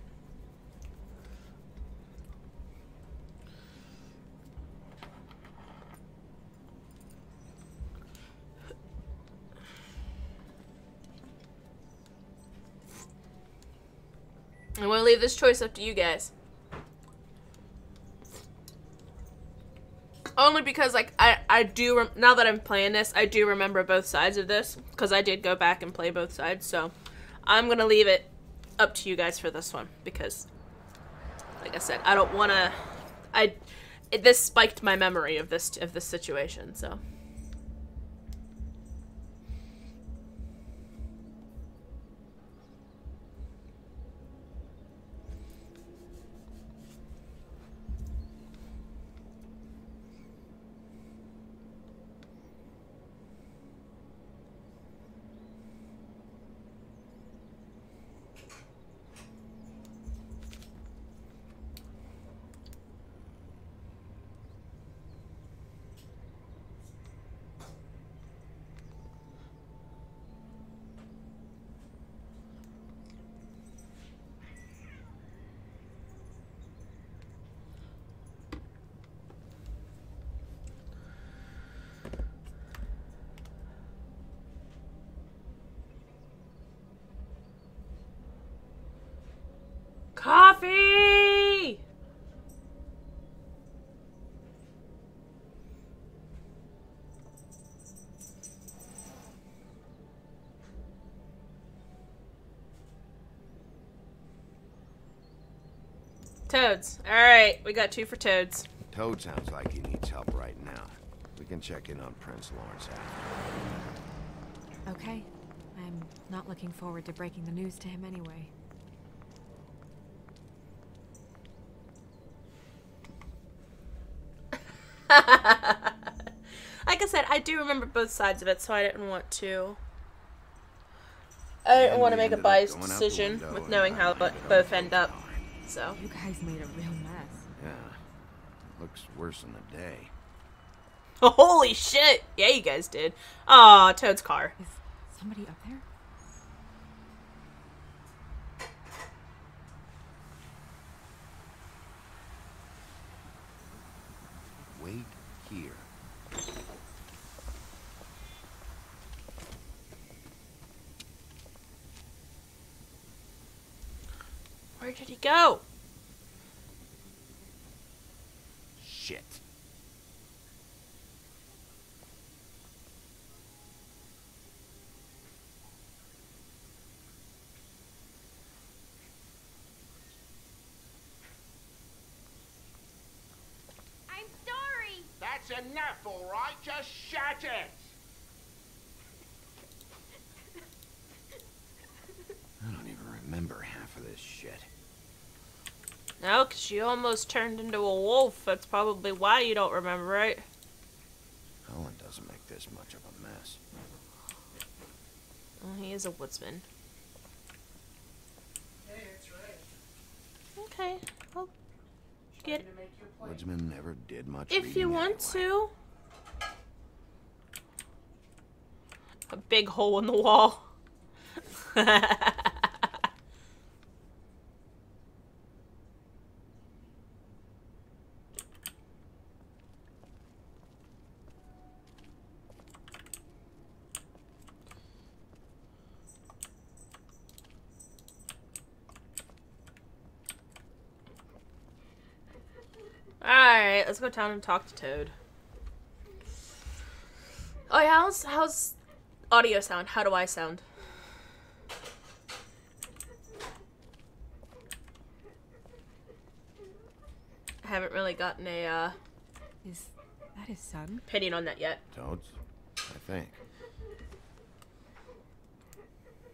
S1: I'm gonna leave this choice up to you guys. Only because, like, I do, now that I'm playing this, I do remember both sides of this. Because I did go back and play both sides. So, I'm going to leave it up to you guys for this one. Because, like I said, I don't want to, this spiked my memory of this situation, so. Toads. Alright, we got 2 for Toads.
S4: Toad sounds like he needs help right now. We can check in on Prince Lawrence after.
S9: Okay. I'm not looking forward to breaking the news to him anyway.
S1: Like I said, I do remember both sides of it, so I didn't want to. I didn't want to make a biased decision with knowing how both end up. So
S9: you guys made a real mess.
S4: Yeah, looks worse than the day.
S1: Holy shit! Yeah, you guys did. Aw, Toad's car.
S9: Is somebody up there?
S4: Wait here.
S1: Where did he go?
S4: Shit.
S6: I'm sorry.
S5: That's enough, all right? Just shut it.
S4: I don't even remember half of this shit.
S1: No, because you almost turned into a wolf. That's probably why you don't remember, right?
S4: Colin doesn't make this much of a mess.
S1: Well, he is a woodsman.
S2: Hey, that's right.
S1: Okay, I'll get it.
S4: Woodsman never did much
S1: If you
S4: reading
S1: want
S4: anyway.
S1: to. A big hole in the wall. Alright, let's go down and talk to Toad. Oh yeah, how's audio sound? How do I sound? I haven't really gotten a
S9: Is that his son?
S1: opinion on that yet.
S4: Toads, I think.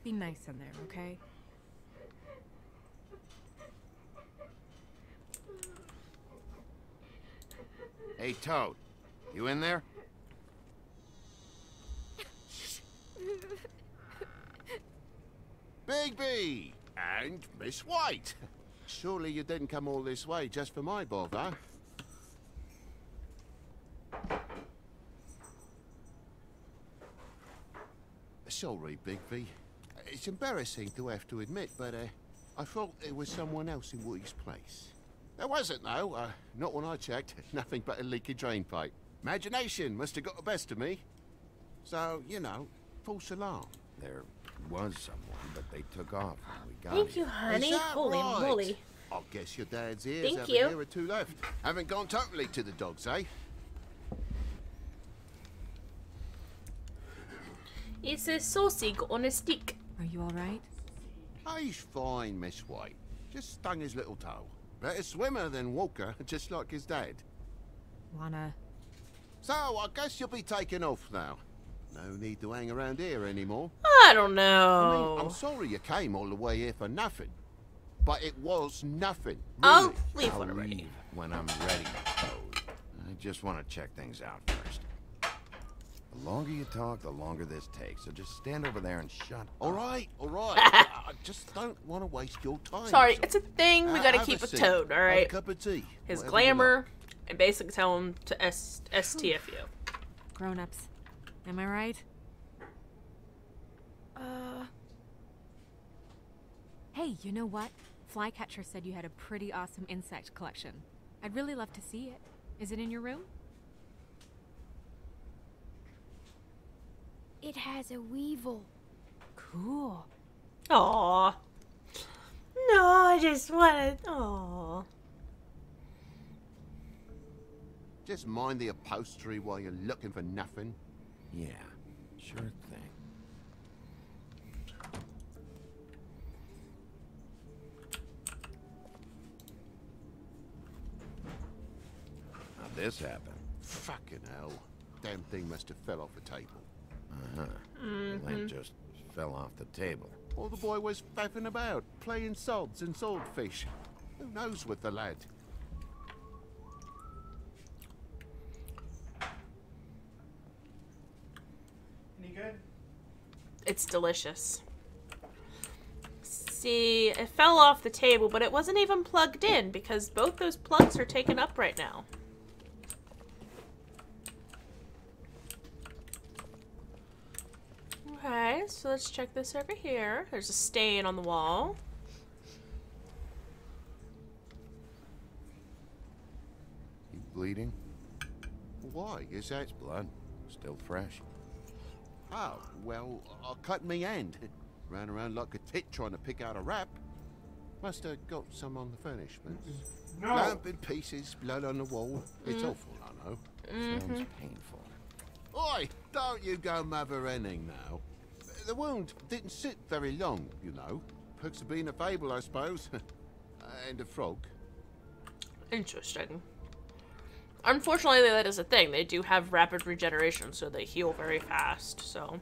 S9: Be nice in there, okay?
S4: Hey, Toad. You in there?
S5: Bigby! And Miss White! Surely you didn't come all this way just for my bother? Sorry, Bigby. It's embarrassing to have to admit, but I thought there was someone else in Woody's place. There wasn't, though. Not when I checked. Nothing but a leaky drain pipe. Imagination must have got the best of me. So, you know, false alarm.
S4: There was someone, but they took off when we got
S1: Thank
S4: here.
S1: you, honey.
S5: Is that
S1: Holy
S5: right?
S1: moly.
S5: I guess your dad's ears
S1: Thank
S5: have
S1: you.
S5: a year or two left. Haven't gone totally to the dogs, eh?
S1: It's a sausage on a stick.
S9: Are you alright?
S5: He's fine, Miss White. Just stung his little toe. Better swimmer than walker, just like his dad.
S9: Wanna...
S5: So, I guess you'll be taking off now. No need to hang around here anymore.
S1: I don't know.
S5: I mean, I'm sorry you came all the way here for nothing. But it was nothing,
S1: I'll
S5: really.
S1: leave when I'm ready.
S4: When I'm ready, Toad. I just want to check things out first. The longer you talk, the longer this takes. So just stand over there and shut up.
S5: All right. I just don't want to waste your time.
S1: Sorry,
S5: so-
S1: it's a thing we gotta
S5: have
S1: keep
S5: a
S1: with
S5: seat.
S1: Toad,
S5: Have a
S1: alright?
S5: cup of tea.
S1: His
S5: whatever you
S1: glamour, and basically tell him to STFU.
S9: Grown-ups. Am I right? Hey, you know what? Flycatcher said you had a pretty awesome insect collection. I'd really love to see it. Is it in your room?
S6: It has a weevil.
S9: Cool.
S1: Aww. No, I just wanna. Aww.
S5: Just mind the upholstery while you're looking for nothing.
S4: Yeah, sure thing. this happen?
S5: Fucking hell. Damn thing must have fell off the table.
S4: Uh-huh. The lamp just fell off the table.
S5: Or the boy was faffing about, playing sods and swordfish. Who knows with the lad?
S2: Any good?
S1: It's delicious. See, it fell off the table, but it wasn't even plugged in because both those plugs are taken up right now. Okay, so let's check this over here. There's a stain on the wall.
S4: You bleeding?
S5: Why? Is that...
S4: It's blood. Still fresh.
S5: Oh, well, I cut me hand. Ran around like a tit trying to pick out a wrap. Must have got some on the furnishments.
S2: No.
S5: Lamp in pieces, blood on the wall. It's awful, I know.
S4: Sounds painful.
S5: Oi, don't you go mother-henning now. The wound didn't sit very long, you know. Perks of being a fable, I suppose. And a frog.
S1: Interesting. Unfortunately, that is a thing. They do have rapid regeneration, so they heal very fast, so...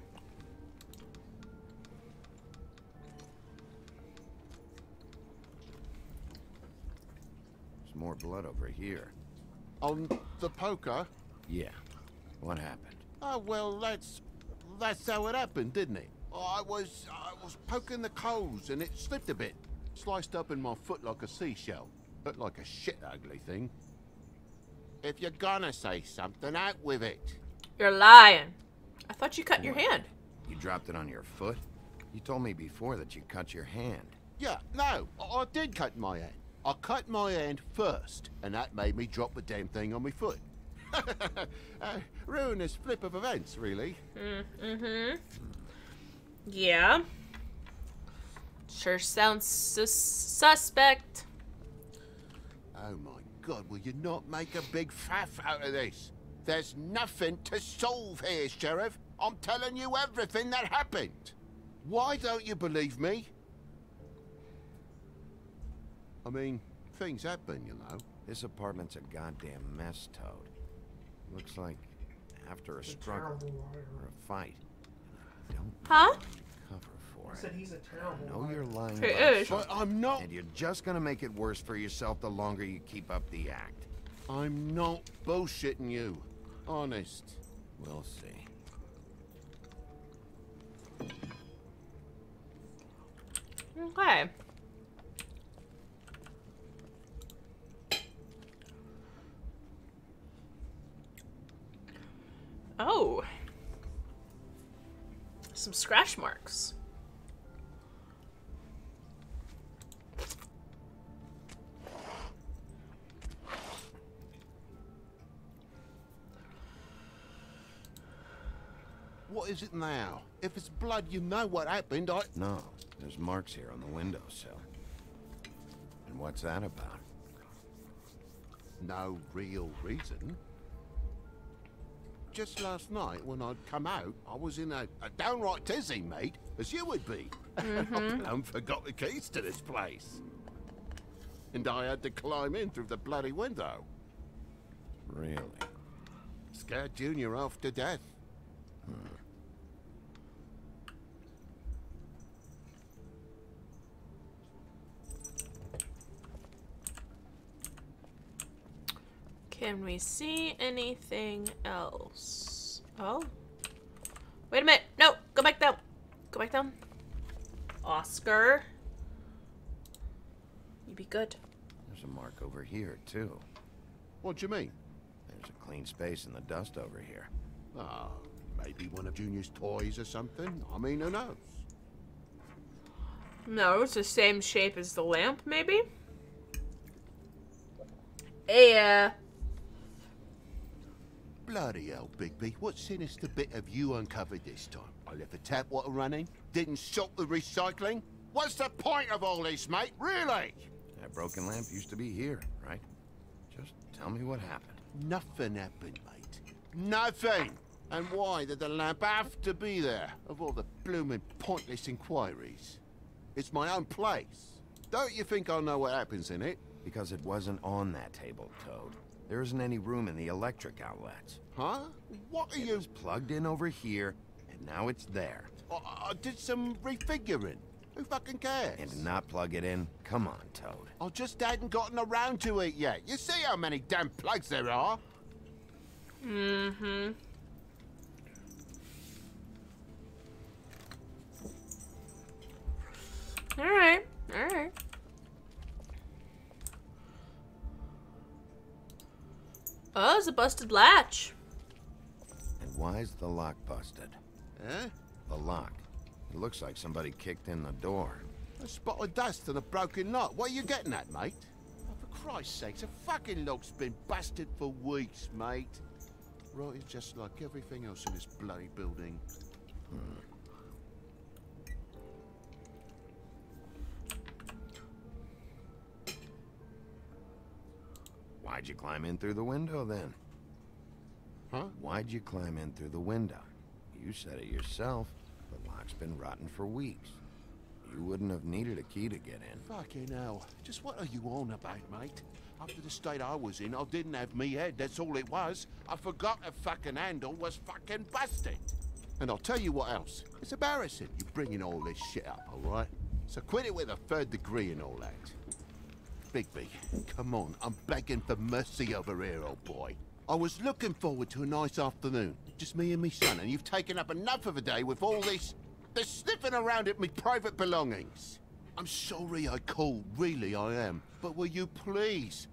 S4: There's more blood over here.
S5: On the poker?
S4: Yeah. What happened?
S5: Oh, well, that's how it happened, didn't it? I was poking the coals and it slipped a bit. Sliced up in my foot like a seashell. Looked like a shit ugly thing. If you're gonna say something, out with it.
S1: You're lying. I thought you cut your hand.
S4: You dropped it on your foot? You told me before that you cut your hand.
S5: Yeah, no, I did cut my hand. I cut my hand first, and that made me drop the damn thing on my foot. Ruinous flip of events, really.
S1: Yeah. Sure sounds suspect.
S5: Oh my God, will you not make a big faff out of this? There's nothing to solve here, Sheriff. I'm telling you everything that happened. Why don't you believe me? I mean, things happen, you know.
S4: This apartment's a goddamn mess, Toad. Looks like after a struggle or a fight. Don't cover for
S2: I
S4: it.
S2: said he's a terrible
S4: I know you're lying
S1: He
S4: about
S1: is.
S4: something,
S5: But I'm not.
S4: and you're just gonna make it worse for yourself the longer you keep up the act.
S5: I'm not bullshitting you. Honest.
S4: We'll see.
S1: Okay. Oh. Some scratch marks.
S5: What is it now? If it's blood, you know what happened.
S4: No, there's marks here on the windowsill. And what's that about?
S5: No real reason. Just last night, when I'd come out, I was in a downright tizzy, mate, as you would be. I plumb forgot the keys to this place. And I had to climb in through the bloody window.
S4: Really?
S5: Scared Junior off to death.
S1: Can we see anything else? Oh. Wait a minute. No, go back down. Go back down. Oscar. You be good.
S4: There's a mark over here, too.
S5: What do you mean?
S4: There's a clean space in the dust over here.
S5: Ah, maybe one of Junior's toys or something. I mean, who knows?
S1: No, it's the same shape as the lamp, maybe? Yeah.
S5: Bloody hell, Bigby. What sinister bit have you uncovered this time? I left the tap water running, didn't stop the recycling. What's the point of all this, mate? Really?
S4: That broken lamp used to be here, right? Just tell me what happened.
S5: Nothing happened, mate. Nothing! And why did the lamp have to be there, of all the blooming pointless inquiries? It's my own place. Don't you think I know what happens in it?
S4: Because it wasn't on that table, Toad. There isn't any room in the electric outlets.
S5: Huh? What are
S4: It
S5: you...
S4: was plugged in over here, and now it's there.
S5: I did some refiguring. Who fucking cares?
S4: And to not plug it in? Come on, Toad.
S5: I just hadn't gotten around to it yet. You see how many damn plugs there are?
S1: Mm-hmm. Alright, alright. Oh, it's a busted latch.
S4: And why is the lock busted?
S5: Eh?
S4: The lock. It looks like somebody kicked in the door.
S5: A spot of dust and a broken knot. What are you getting at, mate? Oh, for Christ's sakes, the fucking lock's been busted for weeks, mate. Right, it's just like everything else in this bloody building.
S4: Why'd you climb in through the window, then?
S5: Huh?
S4: Why'd you climb in through the window? You said it yourself. The lock's been rotten for weeks. You wouldn't have needed a key to get in.
S5: Fucking hell. Just what are you on about, mate? After the state I was in, I didn't have me head, that's all it was. I forgot a fucking handle was fucking busted. And I'll tell you what else. It's embarrassing you bringing all this shit up, alright? So quit it with a 3rd degree and all that. Bigby, come on, I'm begging for mercy over here, old boy. I was looking forward to a nice afternoon, just me and me son, and you've taken up enough of a day with all this sniffing around at me private belongings. I'm sorry I called, really I am. But will you please,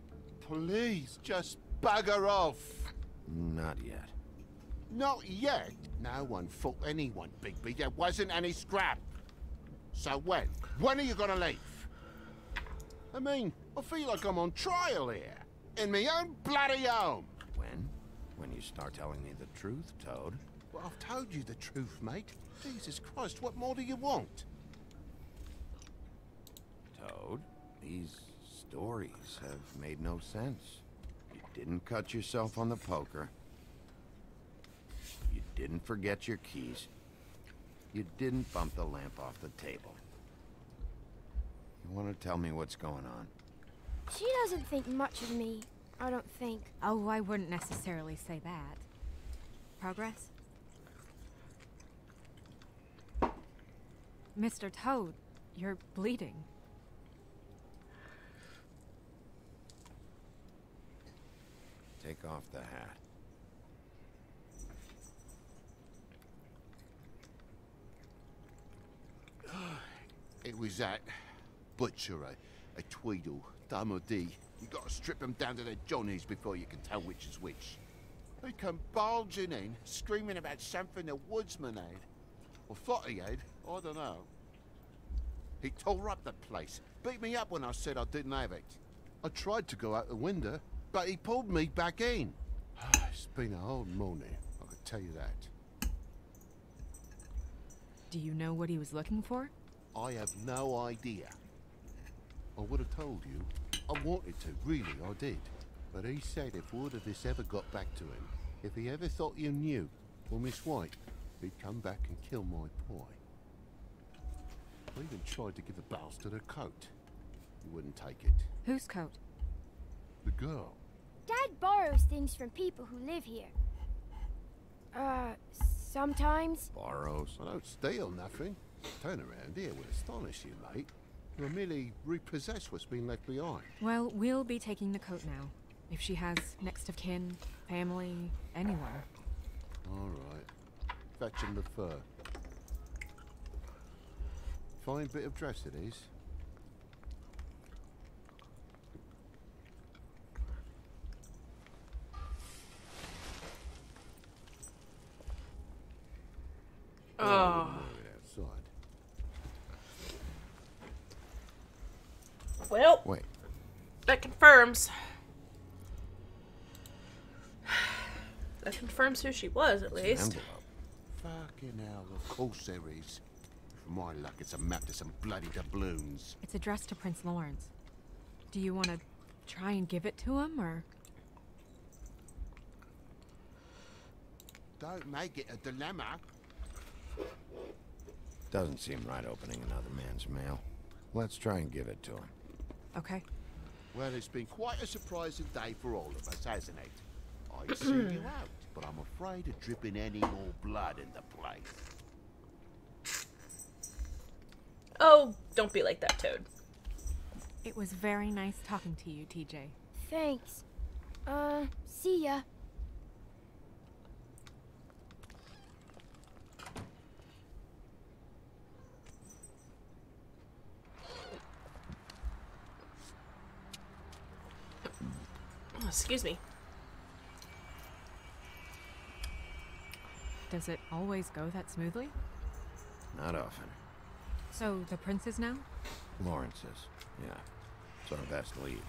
S5: just bugger off?
S4: Not yet.
S5: Not yet? No one fought anyone, Bigby. There wasn't any scrap. So when? When are you gonna leave? I mean, I feel like I'm on trial here. In my own bloody home.
S4: When? When you start telling me the truth, Toad.
S5: Well, I've told you the truth, mate. Jesus Christ, what more do you want?
S4: Toad, these stories have made no sense. You didn't cut yourself on the poker. You didn't forget your keys. You didn't bump the lamp off the table. You want to tell me what's going on?
S6: She doesn't think much of me, I don't think.
S9: Oh, I wouldn't necessarily say that. Progress? Mr. Toad, you're bleeding.
S4: Take off the hat.
S5: It was that butcher, a Tweedle, Dum or D. You gotta strip them down to their johnnies before you can tell which is which. They come bulging in, screaming about something the woodsman had. Or thought he had, I don't know. He tore up the place, beat me up when I said I didn't have it. I tried to go out the window, but he pulled me back in. It's been a hard morning, I can tell you that.
S9: Do you know what he was looking for?
S5: I have no idea. I would have told you. I wanted to, really, I did. But he said if word of this ever got back to him, if he ever thought you knew, or Miss White, he'd come back and kill my boy. I even tried to give the bastard a coat. He wouldn't take it.
S9: Whose coat?
S5: The girl.
S6: Dad borrows things from people who live here. Sometimes.
S4: Borrows?
S5: I don't steal nothing. Turn around here would astonish you, mate. You'll merely repossess what's been left behind.
S9: Well, we'll be taking the coat now. If she has next of kin, family, anyone.
S5: All right. Fetch him the fur. Fine bit of dress it is.
S1: Oh.
S5: Outside.
S1: Well,
S4: wait.
S1: That confirms. That confirms who she was, at least.
S5: Fucking hell, of course there is. For my luck, it's a map to some bloody doubloons.
S9: It's addressed to Prince Lawrence. Do you want to try and give it to him, or...?
S5: Don't make it a dilemma.
S4: Doesn't seem right opening another man's mail. Let's try and give it to him.
S9: Okay.
S5: Well, it's been quite a surprising day for all of us, hasn't it? I'd see you out, but I'm afraid of dripping any more blood in the place.
S1: Oh, don't be like that, Toad.
S9: It was very nice talking to you, TJ.
S6: Thanks. See ya.
S1: Oh, excuse me.
S9: Does it always go that smoothly?
S4: Not often.
S9: So, the prince is now?
S4: Lawrence's, yeah. It's our best lead.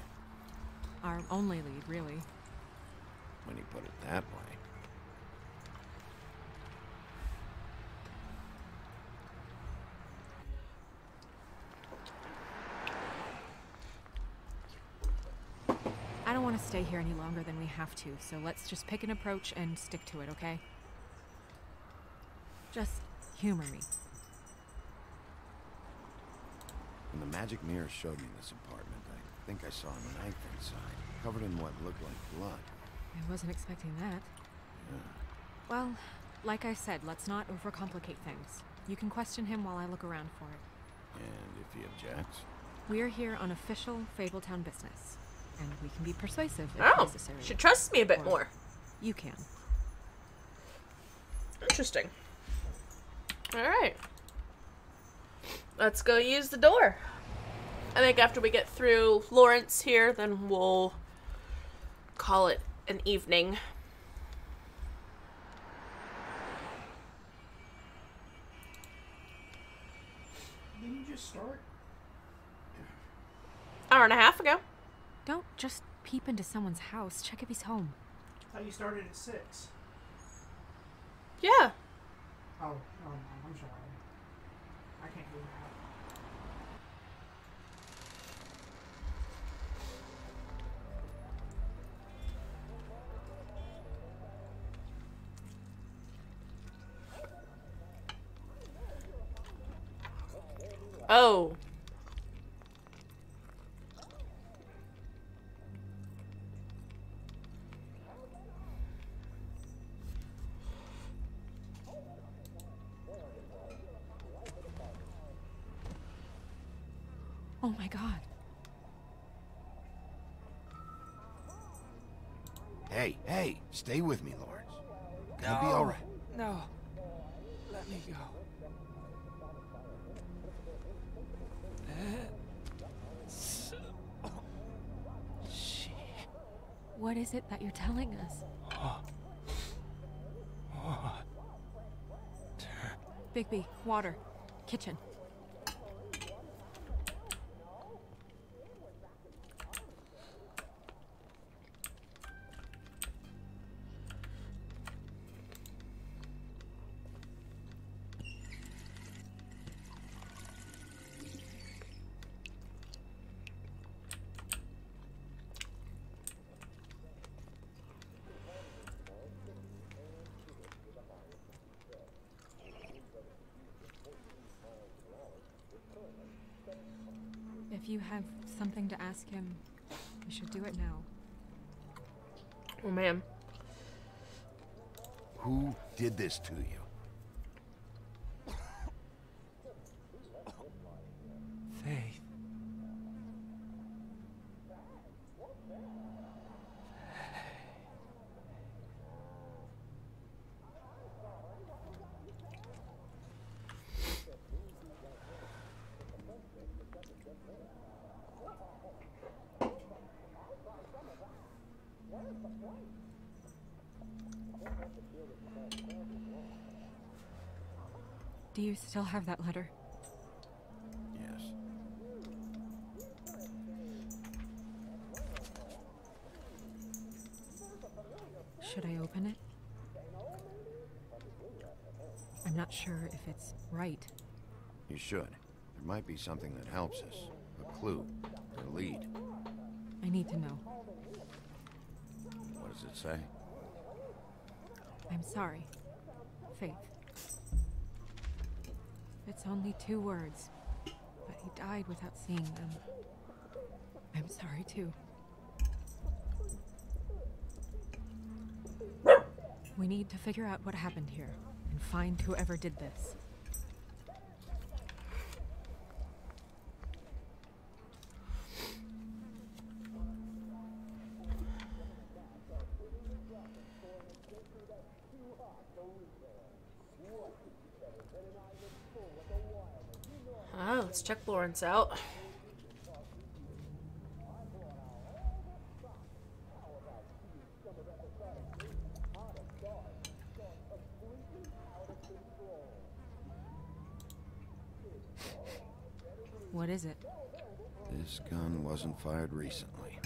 S9: Our only lead, really.
S4: When you put it that way.
S9: I don't want to stay here any longer than we have to, so let's just pick an approach and stick to it, okay? Just humor me.
S4: When the magic mirror showed me this apartment, I think I saw a knife inside, covered in what looked like blood.
S9: I wasn't expecting that.
S4: Yeah.
S9: Well, like I said, let's not overcomplicate things. You can question him while I look around for it.
S4: And if he objects?
S9: We're here on official Fabletown business. And we can be persuasive if necessary.
S1: She trusts me a bit more.
S9: You can.
S1: Interesting. Alright. Let's go use the door. I think after we get through Lawrence here, then we'll call it an evening.
S2: Didn't you just start?
S1: Hour and a half ago.
S9: Don't just peep into someone's house. Check if he's home.
S2: I thought you started at 6.
S1: Yeah.
S2: Oh, I'm sorry. I can't do that.
S1: Oh.
S9: Oh my god.
S4: Hey, stay with me, Lawrence. Gonna be alright.
S16: No. Let me go.
S9: What is it that you're telling us? Bigby, water. Kitchen. If you have something to ask him, you should do it now.
S1: Oh, man.
S4: Who did this to you?
S16: Faith.
S9: Do you still have that letter?
S4: Yes.
S9: Should I open it? I'm not sure if it's right.
S4: You should. There might be something that helps us. A clue. A lead.
S9: I need to know.
S4: What does it say?
S9: I'm sorry. Faith. It's only 2 words, but he died without seeing them. I'm sorry too. We need to figure out what happened here and find whoever did this.
S1: Oh, let's check Lawrence out.
S9: What is it?
S4: This gun wasn't fired recently.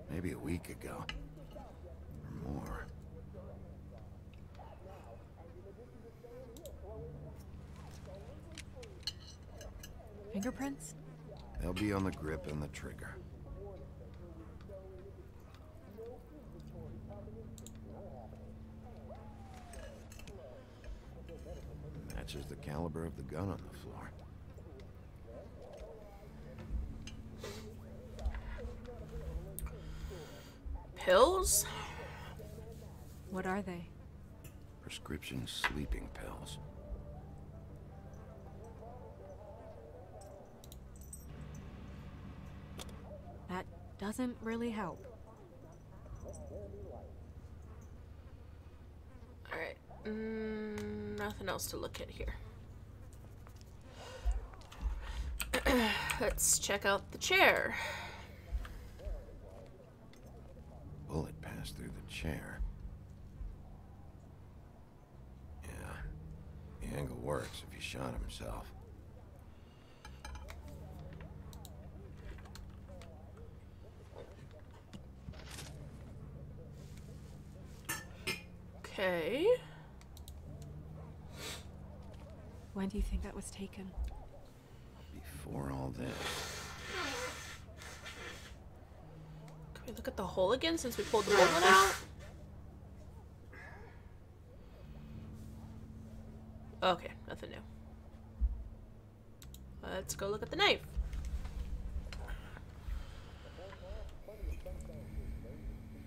S4: Maybe a week ago. Or more.
S9: Fingerprints?
S4: They'll be on the grip and the trigger. Matches the caliber of the gun on the floor.
S1: Pills?
S9: What are they?
S4: Prescription sleeping pills.
S9: That doesn't really help.
S1: Alright. Nothing else to look at here. Let's check out the chair.
S4: Bullet passed through the chair. Yeah. The angle works if he shot himself.
S1: Okay.
S9: When do you think that was taken?
S4: Before all this.
S1: Can we look at the hole again since we pulled the bullet out? Okay, nothing new. Let's go look at the knife.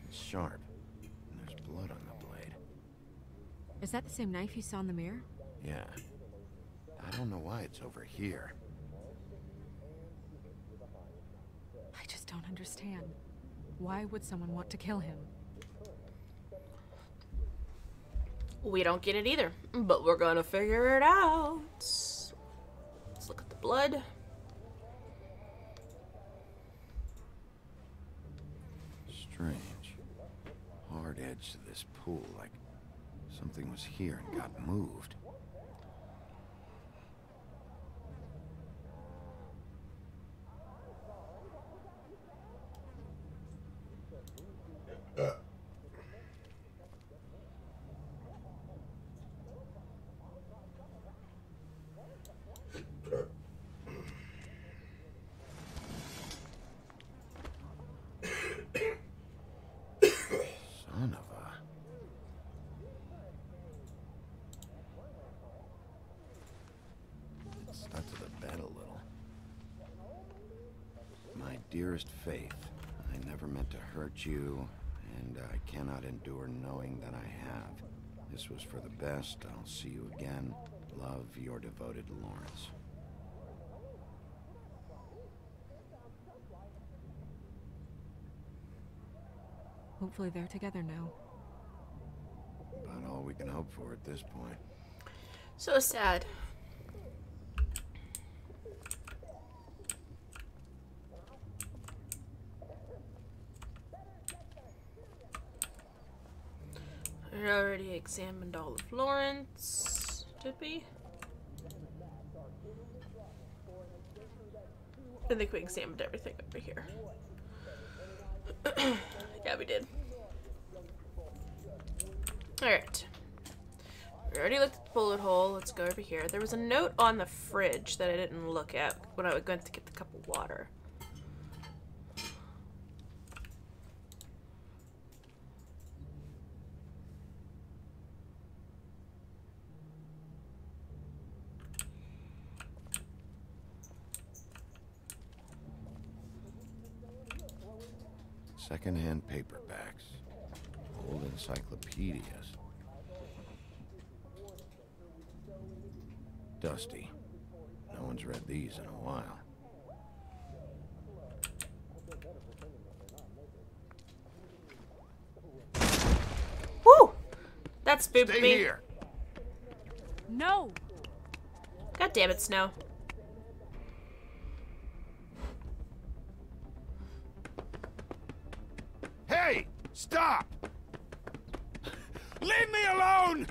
S4: It's sharp. And there's blood on the blade.
S9: Is that the same knife you saw in the mirror?
S4: Yeah. I don't know why it's over here.
S9: I just don't understand. Why would someone want to kill him?
S1: We don't get it either, but we're gonna figure it out. Let's look at the blood.
S4: Strange. Hard edge to this pool, like something was here and got moved. Son of a... Stuck to the bed a little. My dearest Faith, I never meant to hurt you, and I cannot endure knowing that I have. This was for the best. I'll see you again. Love, your devoted Lawrence.
S9: Hopefully they're together now.
S4: About all we can hope for at this point.
S1: So sad. I already examined all of Lawrence. Did we? I think we examined everything over here. Yeah, we did. Alright. We already looked at the bullet hole. Let's go over here. There was a note on the fridge that I didn't look at when I went to get the cup of water.
S4: Second-hand paperbacks. Old encyclopedias. Dusty. No one's read these in a while.
S1: Woo! That spooked
S5: Stay
S1: me.
S5: here.
S9: No!
S1: God damn it, Snow.
S5: Hey! Stop! Leave me alone!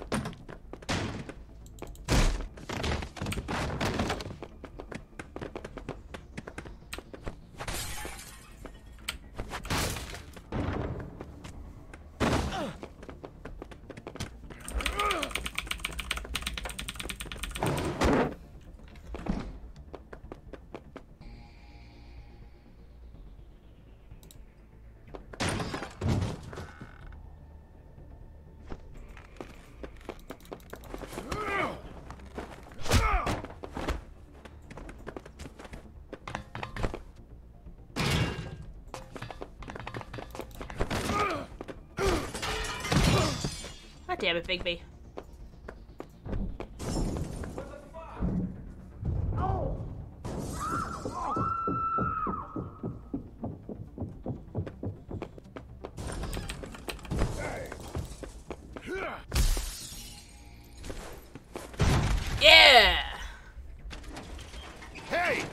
S1: God damn it, Bigby. Yeah!
S5: Hey!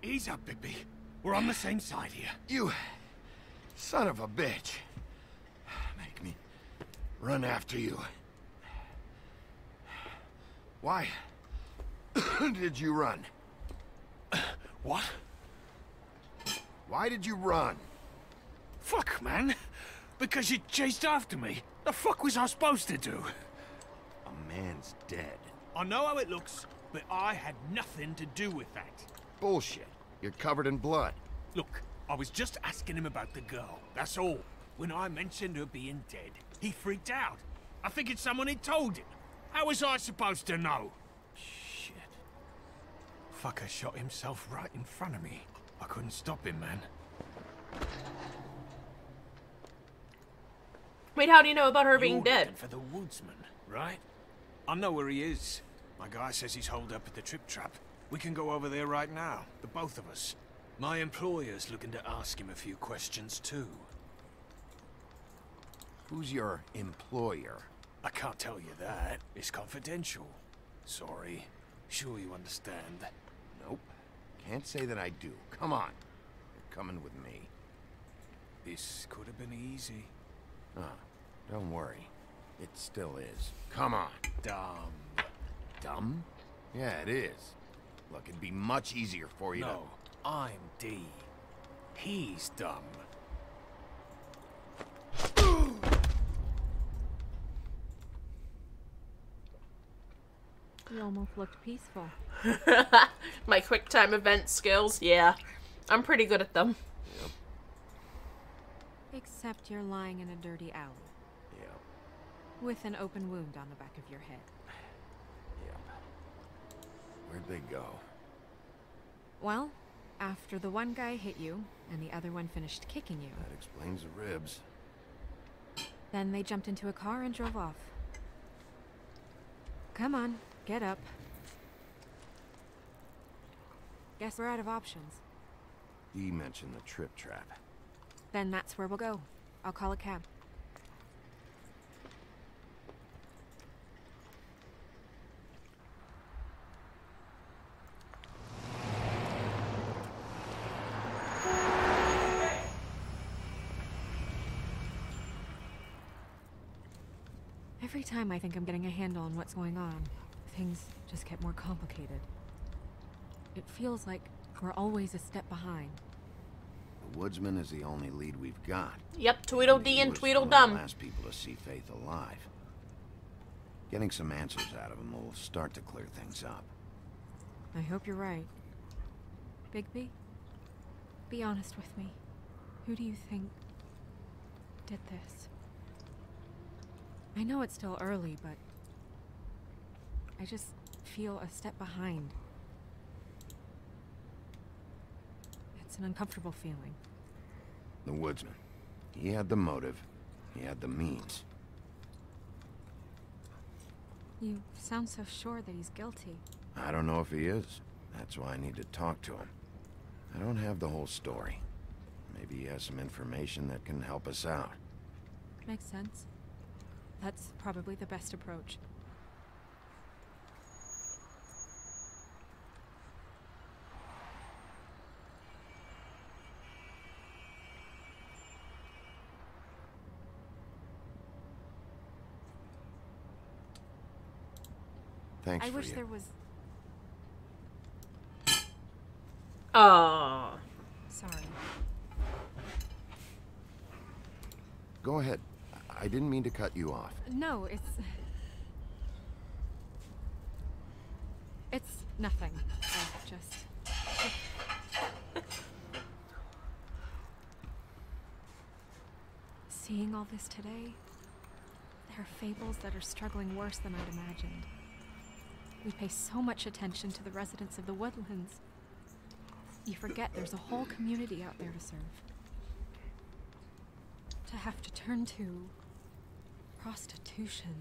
S13: Ease up, Bigby. We're on the same side here.
S5: You son of a bitch. Make me run after you. Why did you run?
S13: What?
S5: Why did you run?
S13: Fuck, man. Because you chased after me. The fuck was I supposed to do?
S5: A man's dead.
S13: I know how it looks, but I had nothing to do with that.
S5: Bullshit. You're covered in blood.
S13: Look, I was just asking him about the girl, that's all. When I mentioned her being dead, he freaked out. I figured someone had told him. How was I supposed to know? Shit. Fucker shot himself right in front of me. I couldn't stop him, man.
S1: Wait, how do you know about her
S13: You're
S1: being dead?
S13: looking for the woodsman, right? I know where he is. My guy says he's holed up at the trip trap. We can go over there right now, the both of us. My employer's looking to ask him a few questions too.
S5: Who's your employer?
S13: I can't tell you that. It's confidential. Sorry. Sure you understand.
S5: Nope. Can't say that I do. Come on. You're coming with me.
S13: This could have been easy.
S5: Oh, don't worry. It still is. Come on.
S13: Dumb.
S5: Dumb? Yeah, it is. Look, it'd be much easier for you
S13: No, I'm D. He's dumb.
S9: You almost looked peaceful.
S1: My quick time event skills, yeah. I'm pretty good at them.
S5: Yep.
S9: Except you're lying in a dirty alley.
S5: Yep.
S9: With an open wound on the back of your head.
S5: Yep. Where'd they go?
S9: Well, after the one guy hit you, and the other one finished kicking you,
S5: That explains the ribs.
S9: then they jumped into a car and drove off. Come on, get up. Guess we're out of options.
S5: Dee mentioned the trip trap.
S9: Then that's where we'll go. I'll call a cab. Every time I think I'm getting a handle on what's going on, things just get more complicated. It feels like we're always a step behind.
S5: The woodsman is the only lead we've got.
S1: Yep, Tweedledee and
S5: He was
S1: Tweedledum.
S5: one of the last people to see Faith alive. Getting some answers out of him will start to clear things up.
S9: I hope you're right. Bigby, be honest with me. Who do you think did this? I know it's still early, but I just feel a step behind. It's an uncomfortable feeling.
S4: The woodsman. He had the motive. He had the means.
S9: You sound so sure that he's guilty.
S4: I don't know if he is. That's why I need to talk to him. I don't have the whole story. Maybe he has some information that can help us out.
S9: Makes sense. That's probably the best approach.
S4: Thanks
S9: I
S4: for
S9: wish
S4: you.
S9: there was...
S1: Oh.
S9: Sorry.
S4: Go ahead. I didn't mean to cut you off.
S9: No, it's nothing. I just... Seeing all this today, there are fables that are struggling worse than I'd imagined. We pay so much attention to the residents of the woodlands. You forget there's a whole community out there to serve. To have to turn to prostitution.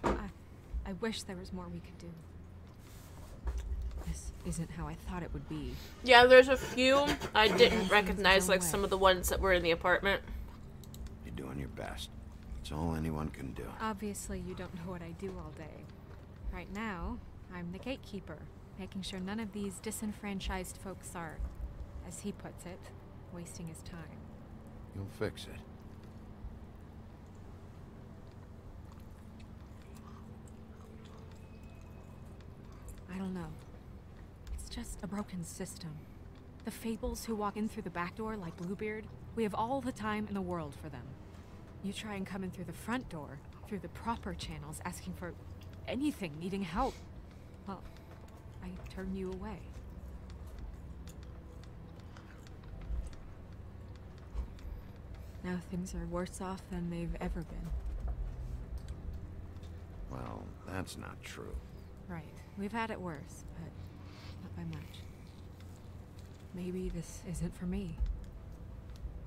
S9: I wish there was more we could do. This isn't how I thought it would be.
S1: Yeah, there's a few I didn't recognize, like some of the ones that were in the apartment.
S4: You're doing your best. It's all anyone can do.
S9: Obviously, you don't know what I do all day. Right now, I'm the gatekeeper, making sure none of these disenfranchised folks are, as he puts it, wasting his time.
S4: You'll fix it.
S9: I don't know. It's just a broken system. The fables who walk in through the back door like Bluebeard, we have all the time in the world for them. You try and come in through the front door, through the proper channels, asking for anything, needing help. Well, I turn you away. Now things are worse off than they've ever been.
S4: Well, that's not true.
S9: Right. We've had it worse, but not by much. Maybe this isn't for me.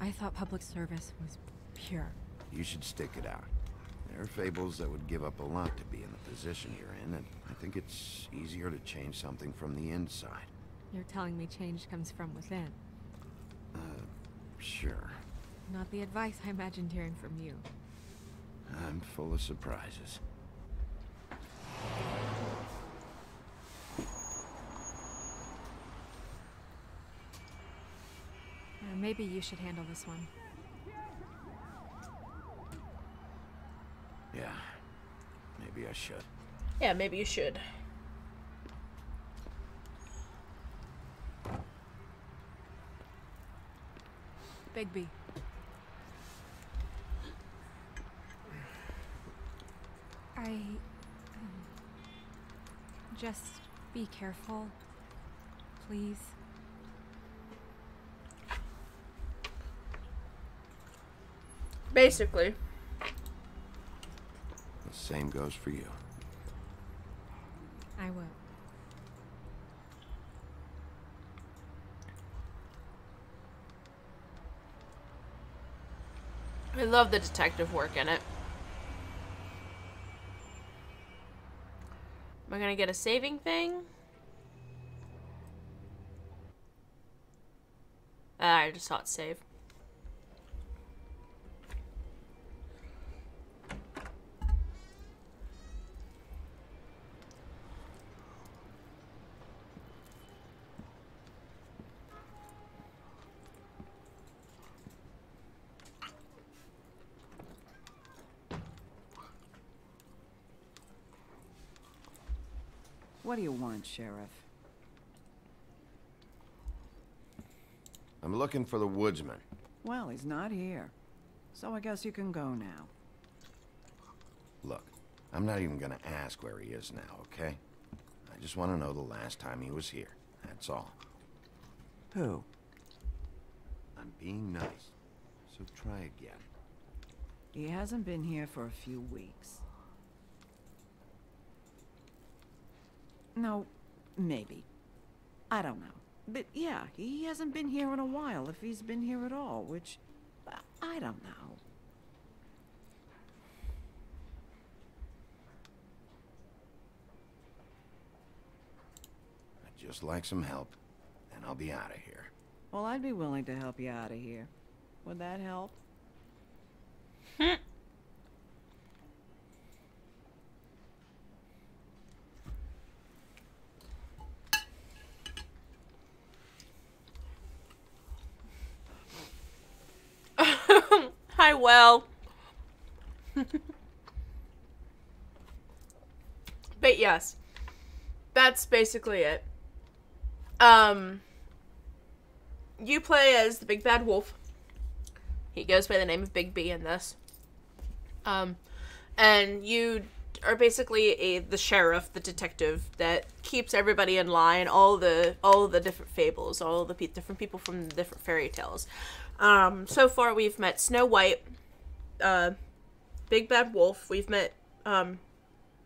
S9: I thought public service was pure.
S4: You should stick it out. There are fables that would give up a lot to be in the position you're in, and I think it's easier to change something from the inside.
S9: You're telling me change comes from within.
S4: Sure.
S9: Not the advice I imagined hearing from you.
S4: I'm full of surprises.
S9: Maybe you should handle this one.
S4: Yeah, maybe I should.
S1: Yeah, maybe you should.
S9: Bigby. Just be careful, please.
S1: Basically.
S4: The same goes for you.
S9: I will.
S1: I love the detective work in it. Am I gonna get a saving thing? I just thought save.
S17: What do you want, Sheriff?
S4: I'm looking for the woodsman.
S17: Well, he's not here. So I guess you can go now.
S4: Look, I'm not even gonna ask where he is now, okay? I just want to know the last time he was here. That's all.
S17: Who?
S4: I'm being nice, so try again.
S17: He hasn't been here for a few weeks. No, maybe. I don't know. But yeah, he hasn't been here in a while, if he's been here at all, which I don't know.
S4: I'd just like some help, and I'll be out of here.
S17: Well, I'd be willing to help you out of here. Would that help?
S1: Hi, well. But yes, that's basically it. You play as the Big Bad Wolf. He goes by the name of Big B in this. And you are basically the sheriff, the detective that keeps everybody in line, all the different fables, all the different people from the different fairy tales. So far we've met Snow White, Big Bad Wolf. We've met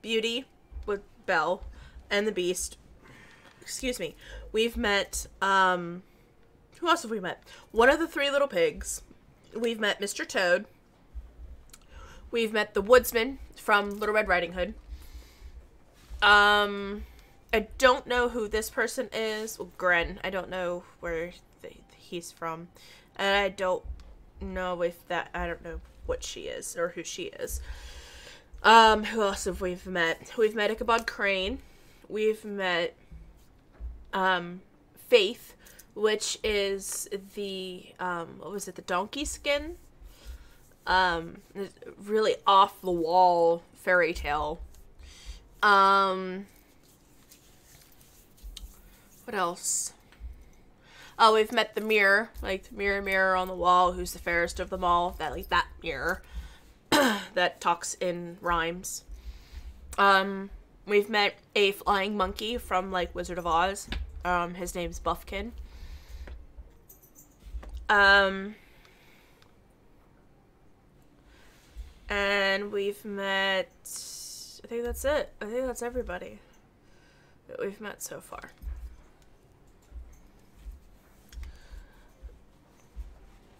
S1: Beauty with Belle and the Beast. Excuse me. We've met who else have we met? One of the Three Little Pigs. We've met Mr. Toad. We've met the Woodsman from Little Red Riding Hood. I don't know who this person is. Well, Gren. I don't know where he's from. And I don't know I don't know what she is or who she is. Who else have we met? We've met Ichabod Crane. We've met Faith, which is the what was it, the donkey skin? Really off the wall fairy tale. What else? Oh, we've met the mirror, like the mirror, mirror on the wall, who's the fairest of them all? That mirror that talks in rhymes. We've met a flying monkey from like Wizard of Oz. His name's Buffkin. And we've met, I think that's it. I think that's everybody that we've met so far.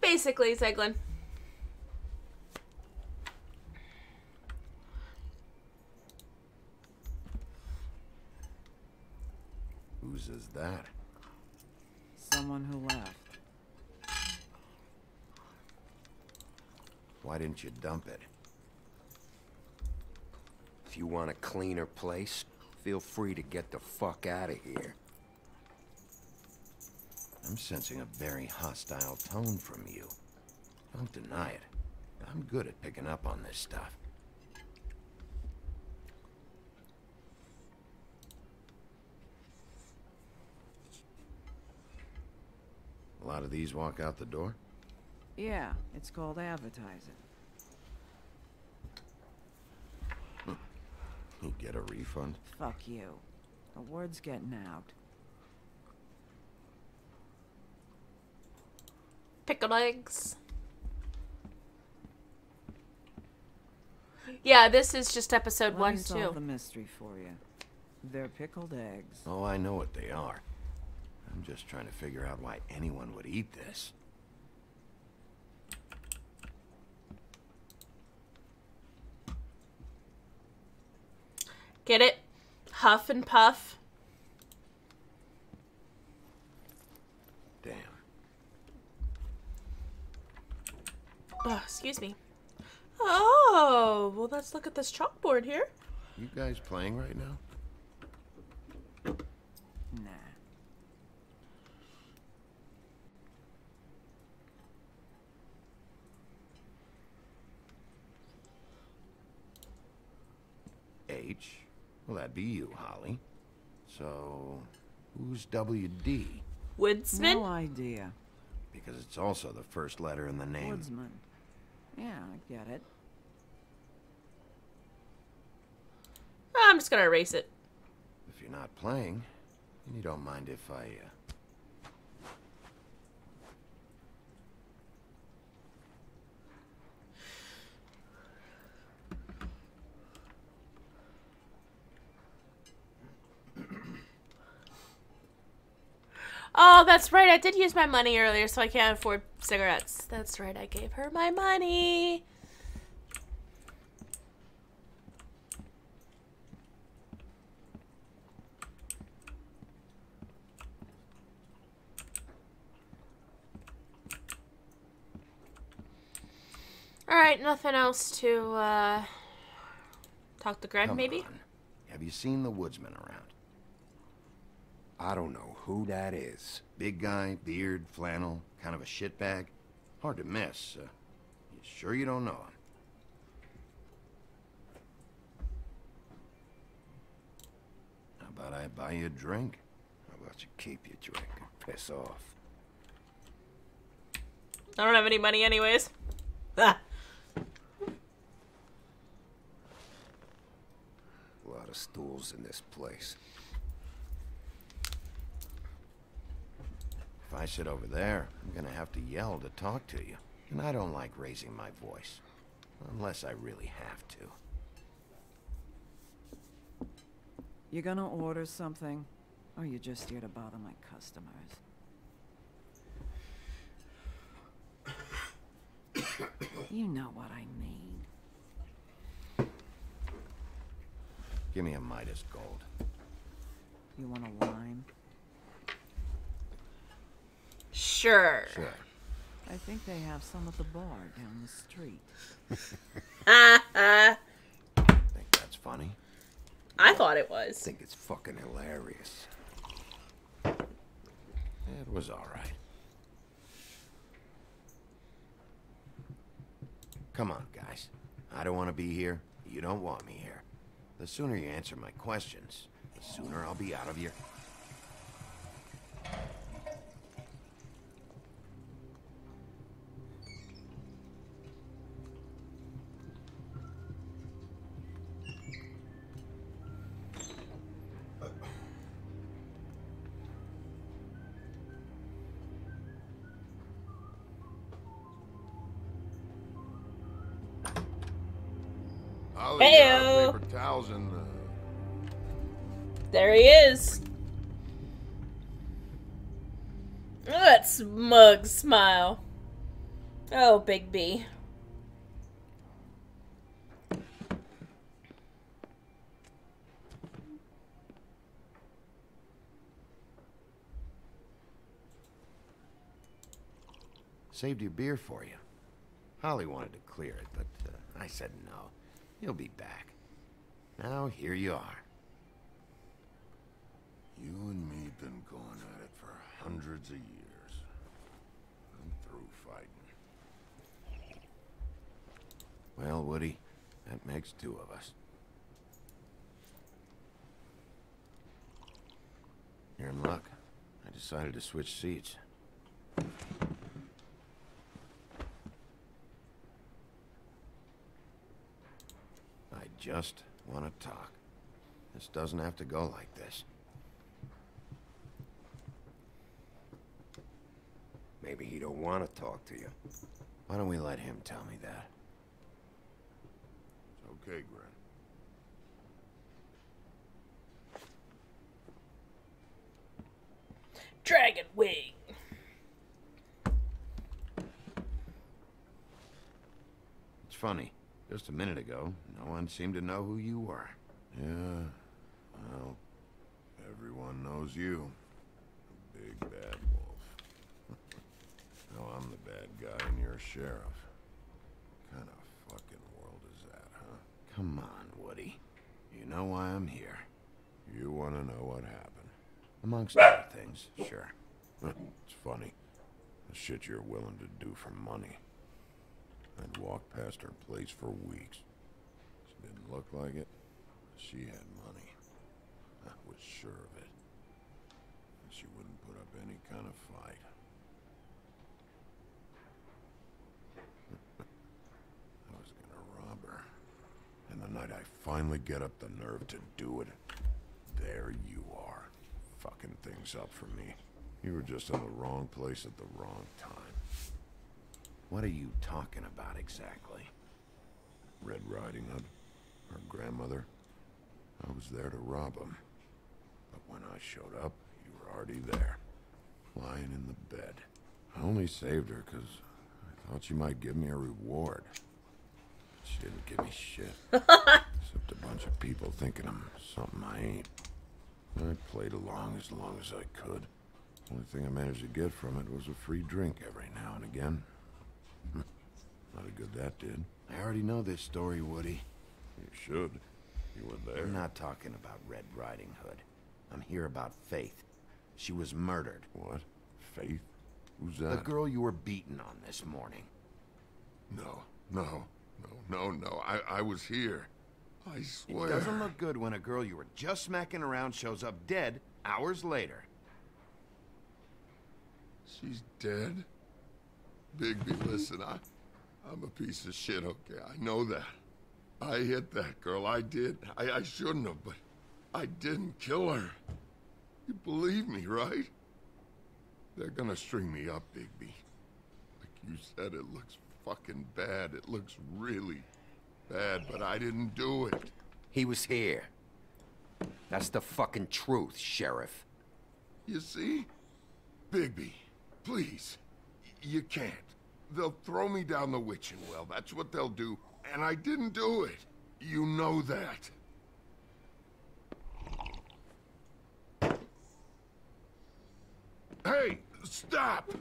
S1: Basically, Zeglin.
S4: Whose is that?
S17: Someone who left.
S4: Why didn't you dump it?
S12: If you want a cleaner place, feel free to get the fuck out of here.
S4: I'm sensing a very hostile tone from you. Don't deny it. I'm good at picking up on this stuff. A lot of these walk out the door?
S17: Yeah, it's called advertising.
S4: You get a refund?
S17: Fuck you. The word's getting out.
S1: Pickled eggs. Yeah, this is just episode 1
S17: Let me
S1: too.
S17: solve the mystery for you. They're pickled eggs.
S4: Oh, I know what they are. I'm just trying to figure out why anyone would eat this.
S1: Get it? Huff and puff.
S4: Damn.
S1: Oh, excuse me. Oh, well, let's look at this chalkboard here.
S4: You guys playing right now?
S17: Nah.
S4: H? Well, that'd be you, Holly. So, who's WD?
S1: Woodsman?
S17: No idea.
S4: Because it's also the first letter in the name.
S17: Woodsman. Yeah, I get it.
S1: I'm just gonna erase it.
S4: If you're not playing, and you don't mind if I,
S1: Oh, that's right. I did use my money earlier, so I can't afford cigarettes. That's right. I gave her my money. Alright, nothing else to, talk to Greg, maybe?
S4: On. Have you seen the woodsman around?
S12: I don't know who that is.
S4: Big guy, beard, flannel, kind of a shitbag. Hard to miss. You sure you don't know him? How about I buy you a drink?
S12: How about you keep your drink and piss off?
S1: I don't have any money anyways. Ah.
S12: A lot of stools in this place.
S4: If I sit over there, I'm gonna have to yell to talk to you. And I don't like raising my voice. Unless I really have to.
S17: You gonna order something? Or you just here to bother my customers? You know what I mean.
S4: Give me a Midas Gold.
S17: You want a lime?
S1: Sure.
S4: Sure.
S17: I think they have some at the bar down the street.
S4: Think that's funny?
S1: I thought it was.
S12: I think it's fucking hilarious.
S4: It was alright. Come on, guys. I don't want to be here. You don't want me here. The sooner you answer my questions, the sooner I'll be out of your...
S1: Heyo.
S7: Paper towels and
S1: There he is. Look at that smug smile. Oh, Big B.
S4: Saved your beer for you. Holly wanted to clear it, but I said no. You'll be back. Now, here you are.
S7: you and me been going at it for hundreds of years. I'm through fighting.
S4: Well, Woody, that makes two of us. You're in luck. I decided to switch seats. I just want to talk. This doesn't have to go like this.
S12: Maybe he don't want to talk to you.
S4: Why don't we let him tell me that?
S7: It's okay, Gren.
S1: Dragon Wing.
S4: It's funny. Just a minute ago, no one seemed to know who you were.
S7: Yeah, well, everyone knows you. The big bad wolf. No, I'm the bad guy and you're a sheriff. What kind of fucking world is that, huh?
S4: Come on, Woody. You know why I'm here.
S7: You want to know what happened?
S4: Amongst other things, sure.
S7: It's funny. The shit you're willing to do for money. I'd walked past her place for weeks. She didn't look like it. She had money. I was sure of it. And she wouldn't put up any kind of fight. I was gonna rob her. And the night I finally get up the nerve to do it, there you are. Fucking things up for me. You were just in the wrong place at the wrong time.
S4: What are you talking about exactly?
S7: Red Riding Hood, her grandmother. I was there to rob him. But when I showed up, you were already there.
S15: lying in the bed. I only saved her because I thought she might give me a reward. She didn't give me shit. Except a bunch of people thinking I'm something I ain't. I played along as I could. Only thing I managed to get from it was a free drink every now and again. Not a good that did.
S4: I already know this story, Woody.
S15: You should. You were there.
S4: I'm not talking about Red Riding Hood. I'm here about Faith. She was murdered.
S15: What? Faith? Who's that?
S4: The girl you were beating on this morning.
S7: No. I was here. I swear.
S4: It doesn't look good when a girl you were just smacking around shows up dead hours later.
S7: She's dead? Bigby, listen, I'm a piece of shit, okay? I know that. I hit that girl, I did. I shouldn't have, but I didn't kill her. You believe me, right? They're gonna string me up, Bigby. Like you said, it looks fucking bad. It looks really bad, but I didn't do it.
S12: He was here. That's the fucking truth, Sheriff.
S7: You see? Bigby, please. You can't. They'll throw me down the witching well. That's what they'll do. And I didn't do it. You know that. Hey, stop!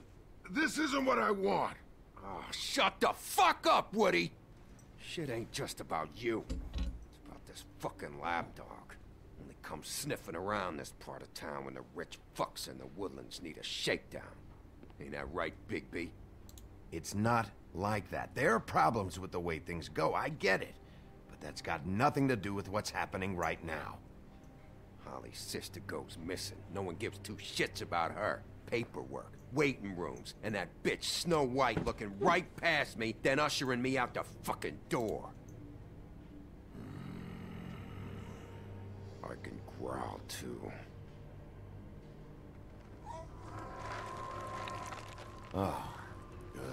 S7: This isn't what I want.
S12: Oh, shut the fuck up, Woody! Shit ain't just about you. It's about this fucking lapdog. Only comes sniffing around this part of town when the rich fucks in the woodlands need a shakedown. Ain't that right, Bigby?
S4: It's not like that. There are problems with the way things go, I get it. But that's got nothing to do with what's happening right now.
S12: Holly's sister goes missing. No one gives two shits about her. Paperwork, waiting rooms, and that bitch Snow White looking right past me, then ushering me out the fucking door. I can growl too.
S4: Oh, good.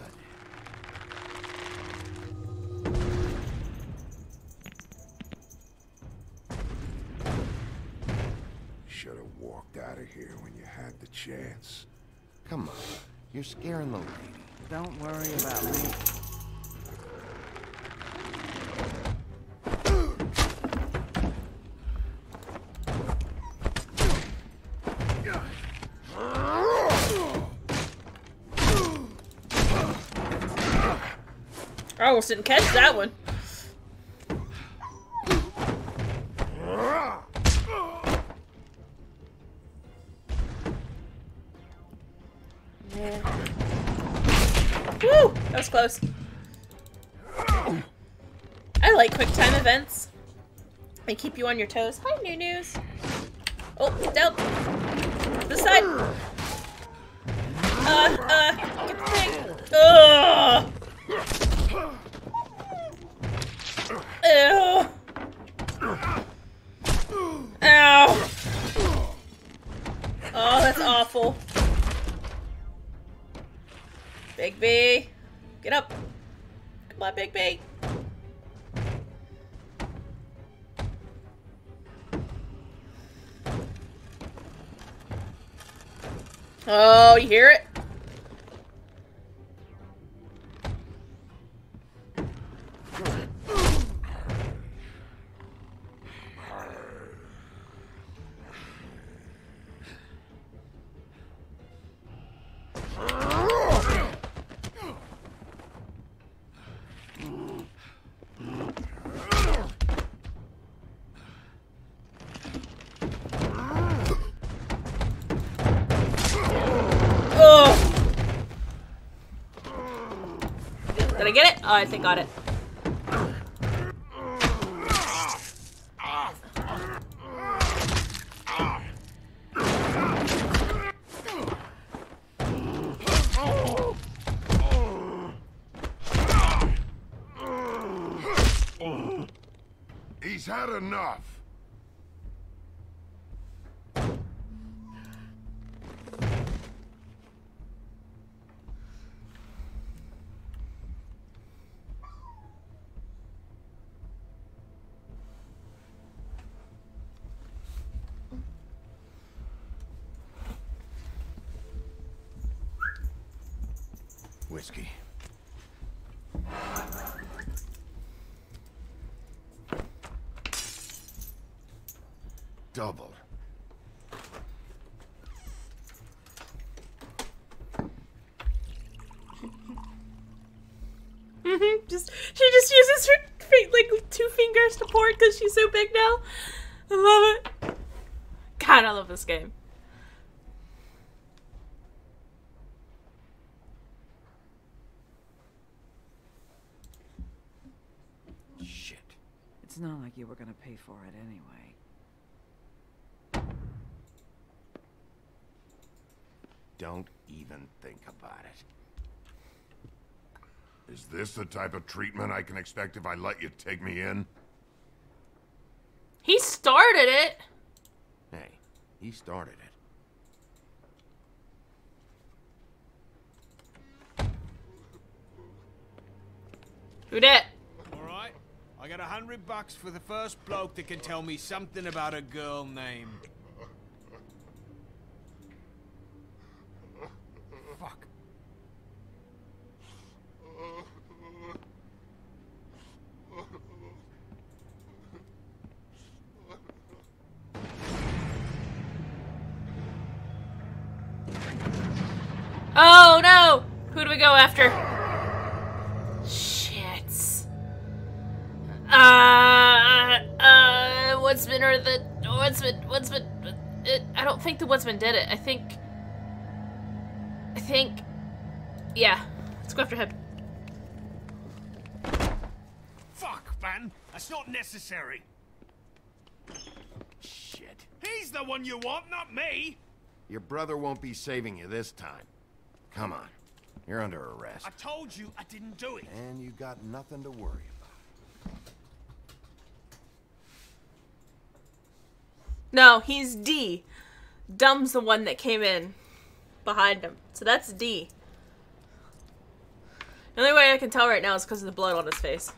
S7: Should have walked out of here when you had the chance.
S4: Come on, you're scaring the lady.
S17: Don't worry about me.
S1: I almost didn't catch that one. Yeah. Woo! That was close. I like quick time events. They keep you on your toes. Hi, New News. Oh, down. This side. Get the thing. Ugh. Ew. Ow. Oh, that's awful. Big B. Get up. Come on, Big B. Oh, you hear it? Did I get it? Oh, I think I got it.
S7: He's had enough.
S10: whiskey.
S15: Double.
S1: She just uses her like 2 fingers to pour it because she's so big now. I love it. God, I love this game.
S10: Shit.
S17: It's not like you were gonna pay for it anyway.
S4: Don't even think about it.
S7: Is this the type of treatment I can expect if I let you take me in?
S1: He started it.
S4: Hey, he started it.
S1: Who dat?
S10: Alright, I got $100 for the first bloke that can tell me something about a girl named... Fuck.
S1: Oh no! Who do we go after? Shit. Woodsman or the Woodsman. I don't think the Woodsman did it. I think. Yeah. Let's go after him.
S10: Fuck, man! That's not necessary! Shit. He's the one you want, not me!
S4: Your brother won't be saving you this time. Come on. You're under arrest.
S10: I told you I didn't do it.
S4: And you got nothing to worry about.
S1: No, he's D. Dumb's the one that came in behind him. So that's D. The only way I can tell right now is because of the blood on his face.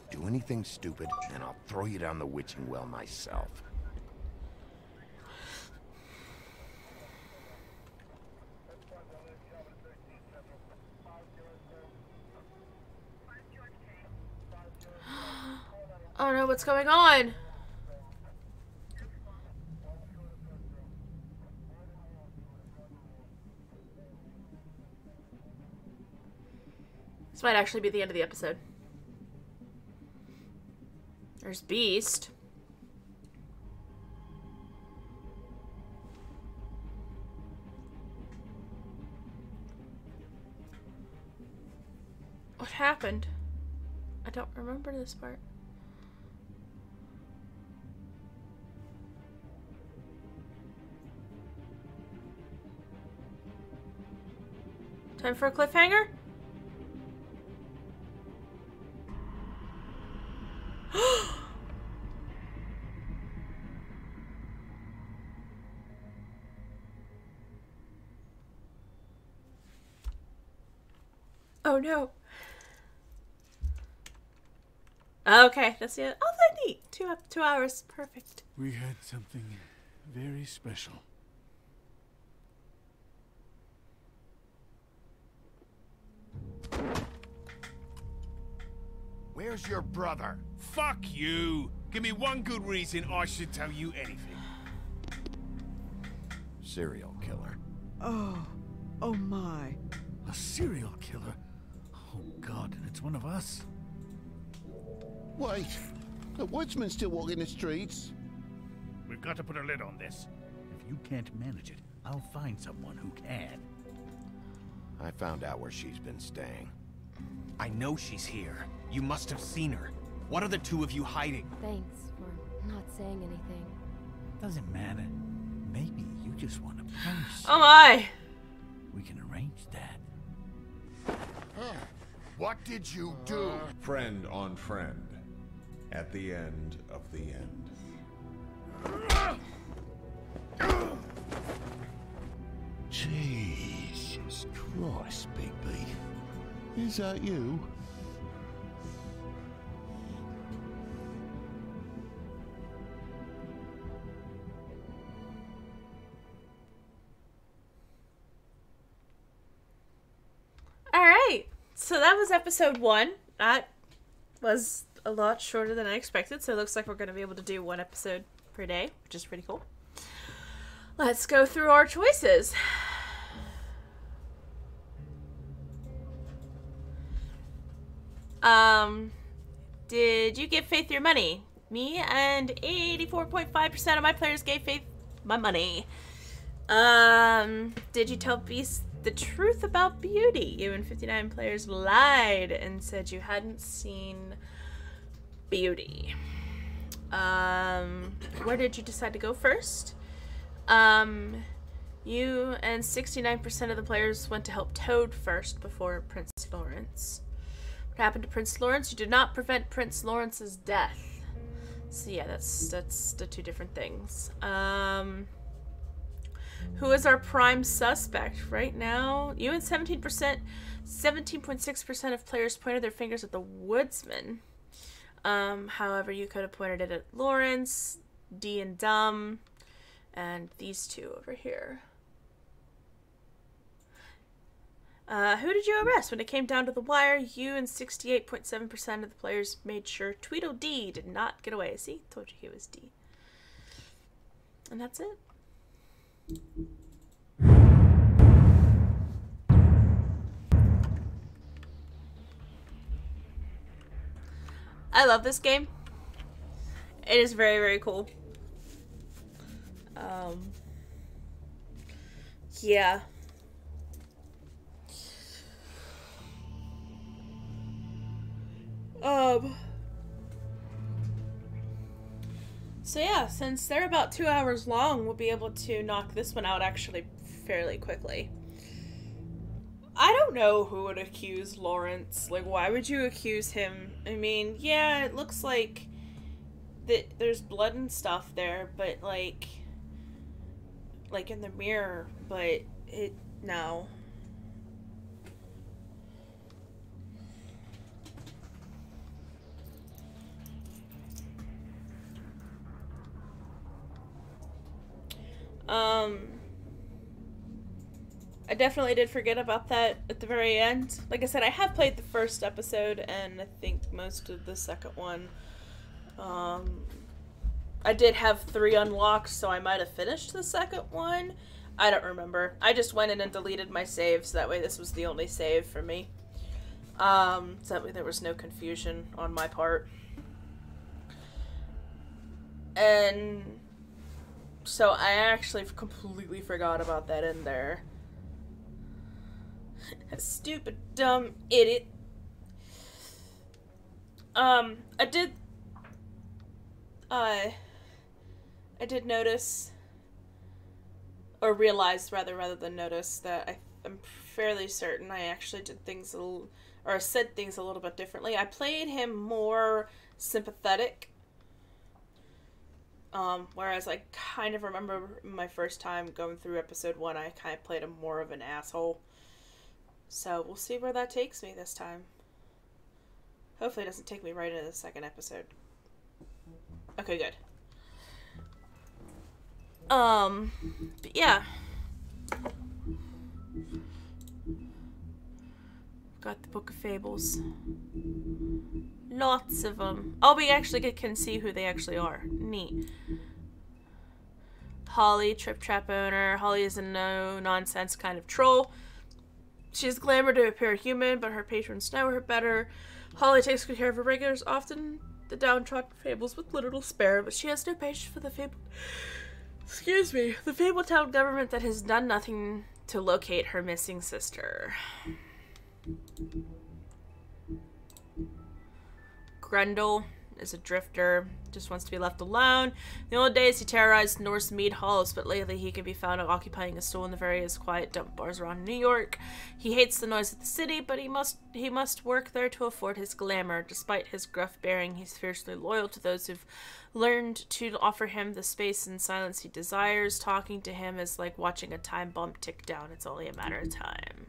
S4: Do anything stupid, and I'll throw you down the witching well myself.
S1: Oh no, what's going on? This might actually be the end of the episode. There's Beast. What happened? I don't remember this part. Time for a cliffhanger? Oh no. Okay, that's it. Oh, that's neat. 2 hours. Perfect.
S13: We had something very special.
S7: Where's your brother?
S10: Fuck you! Give me one good reason I should tell you anything.
S4: Serial killer.
S17: Oh my.
S13: A serial killer? Oh God, and it's one of us?
S5: Wait, the woodsman's still walking the streets.
S13: We've got to put a lid on this. If you can't manage it, I'll find someone who can.
S4: I found out where she's been staying.
S18: I know she's here. You must have seen her. What are the two of you hiding?
S19: Thanks for not saying anything.
S13: Doesn't matter. Maybe you just want to punish.
S1: Oh my!
S13: We can arrange that.
S7: What did you do?
S20: Friend on friend. At the end of the end.
S5: Jesus Christ, Bigby. Is that you?
S1: So that was episode 1. That was a lot shorter than I expected, so it looks like we're going to be able to do 1 episode per day, which is pretty cool. Let's go through our choices. Did you give Faith your money? Me and 84.5% of my players gave Faith my money. Did you tell Beast the truth about Beauty? You and 59 players lied and said you hadn't seen Beauty. Where did you decide to go first? You and 69% of the players went to help Toad first before Prince Lawrence. What happened to Prince Lawrence? You did not prevent Prince Lawrence's death. So yeah, that's the 2 different things. Who is our prime suspect right now? You and 17.6% of players pointed their fingers at the woodsman. However, you could have pointed it at Lawrence, D and Dumb, and these 2 over here. Who did you arrest? When it came down to the wire, you and 68.7% of the players made sure Tweedledee did not get away. See? Told you he was D. And that's it. I love this game. It is very, very cool. Yeah. So yeah, since they're about 2 hours long, we'll be able to knock this one out actually fairly quickly. I don't know who would accuse Lawrence. Like, why would you accuse him? I mean, yeah, it looks like there's blood and stuff there, but like in the mirror, but no. I definitely did forget about that at the very end. Like I said, I have played the first episode and I think most of the second one. I did have 3 unlocked, so I might have finished the second one. I don't remember. I just went in and deleted my save, so that way this was the only save for me. So that way there was no confusion on my part. And so I actually completely forgot about that in there. Stupid, dumb idiot. I did notice, or realize rather than notice, that I'm fairly certain I actually did things or said things a little bit differently. I played him more sympathetic. Whereas I kind of remember my first time going through episode 1, I kind of played him more of an asshole. So we'll see where that takes me this time. Hopefully it doesn't take me right into the second episode. Okay, good. But yeah. Got the Book of Fables. Lots of them. Oh, we actually can see who they actually are. Neat. Holly, Trip Trap owner. Holly is a no-nonsense kind of troll. She has glamour to appear human, but her patrons know her better. Holly takes good care of her regulars, often the downtrodden fables with little to spare, but she has no patience for the Fabletown government that has done nothing to locate her missing sister. Grundle is a drifter, just wants to be left alone. In the old days, he terrorized Norse Mead Halls, but lately he can be found occupying a stool in the various quiet dump bars around New York. He hates the noise of the city, but he must work there to afford his glamour. Despite his gruff bearing, he's fiercely loyal to those who've learned to offer him the space and silence he desires. Talking to him is like watching a time bomb tick down. It's only a matter of time.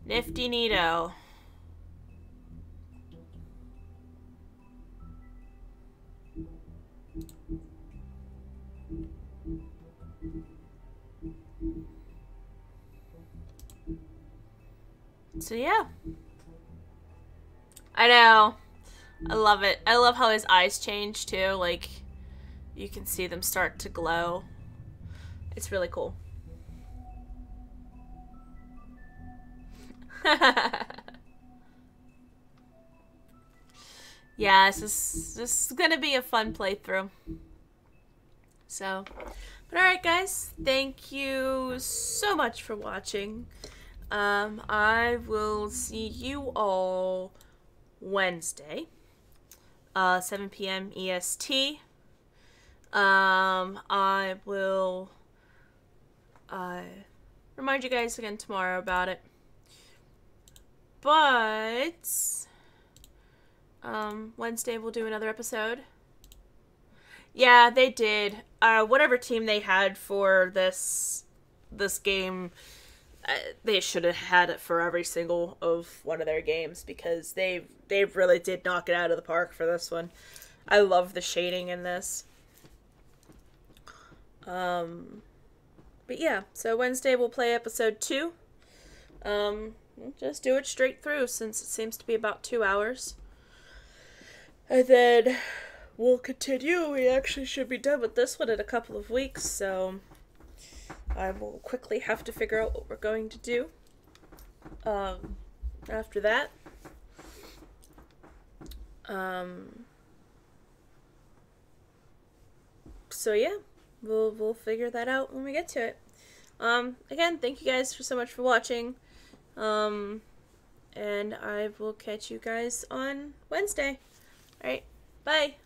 S1: Nifty neato. So yeah. I know. I love it. I love how his eyes change too. Like, you can see them start to glow. It's really cool. Yeah, this is gonna be a fun playthrough. So, but alright guys, thank you so much for watching. I will see you all Wednesday, 7 p.m. EST. I will remind you guys again tomorrow about it. But Wednesday we'll do another episode. Yeah, they did. Whatever team they had for this game, they should have had it for every single of one of their games, because they really did knock it out of the park for this one. I love the shading in this. But yeah, so Wednesday we'll play episode 2. We'll just do it straight through, since it seems to be about 2 hours. And then we'll continue. We actually should be done with this one in a couple of weeks, so I will quickly have to figure out what we're going to do after that. So yeah, we'll figure that out when we get to it. Again, thank you guys so much for watching. And I will catch you guys on Wednesday. Alright, bye.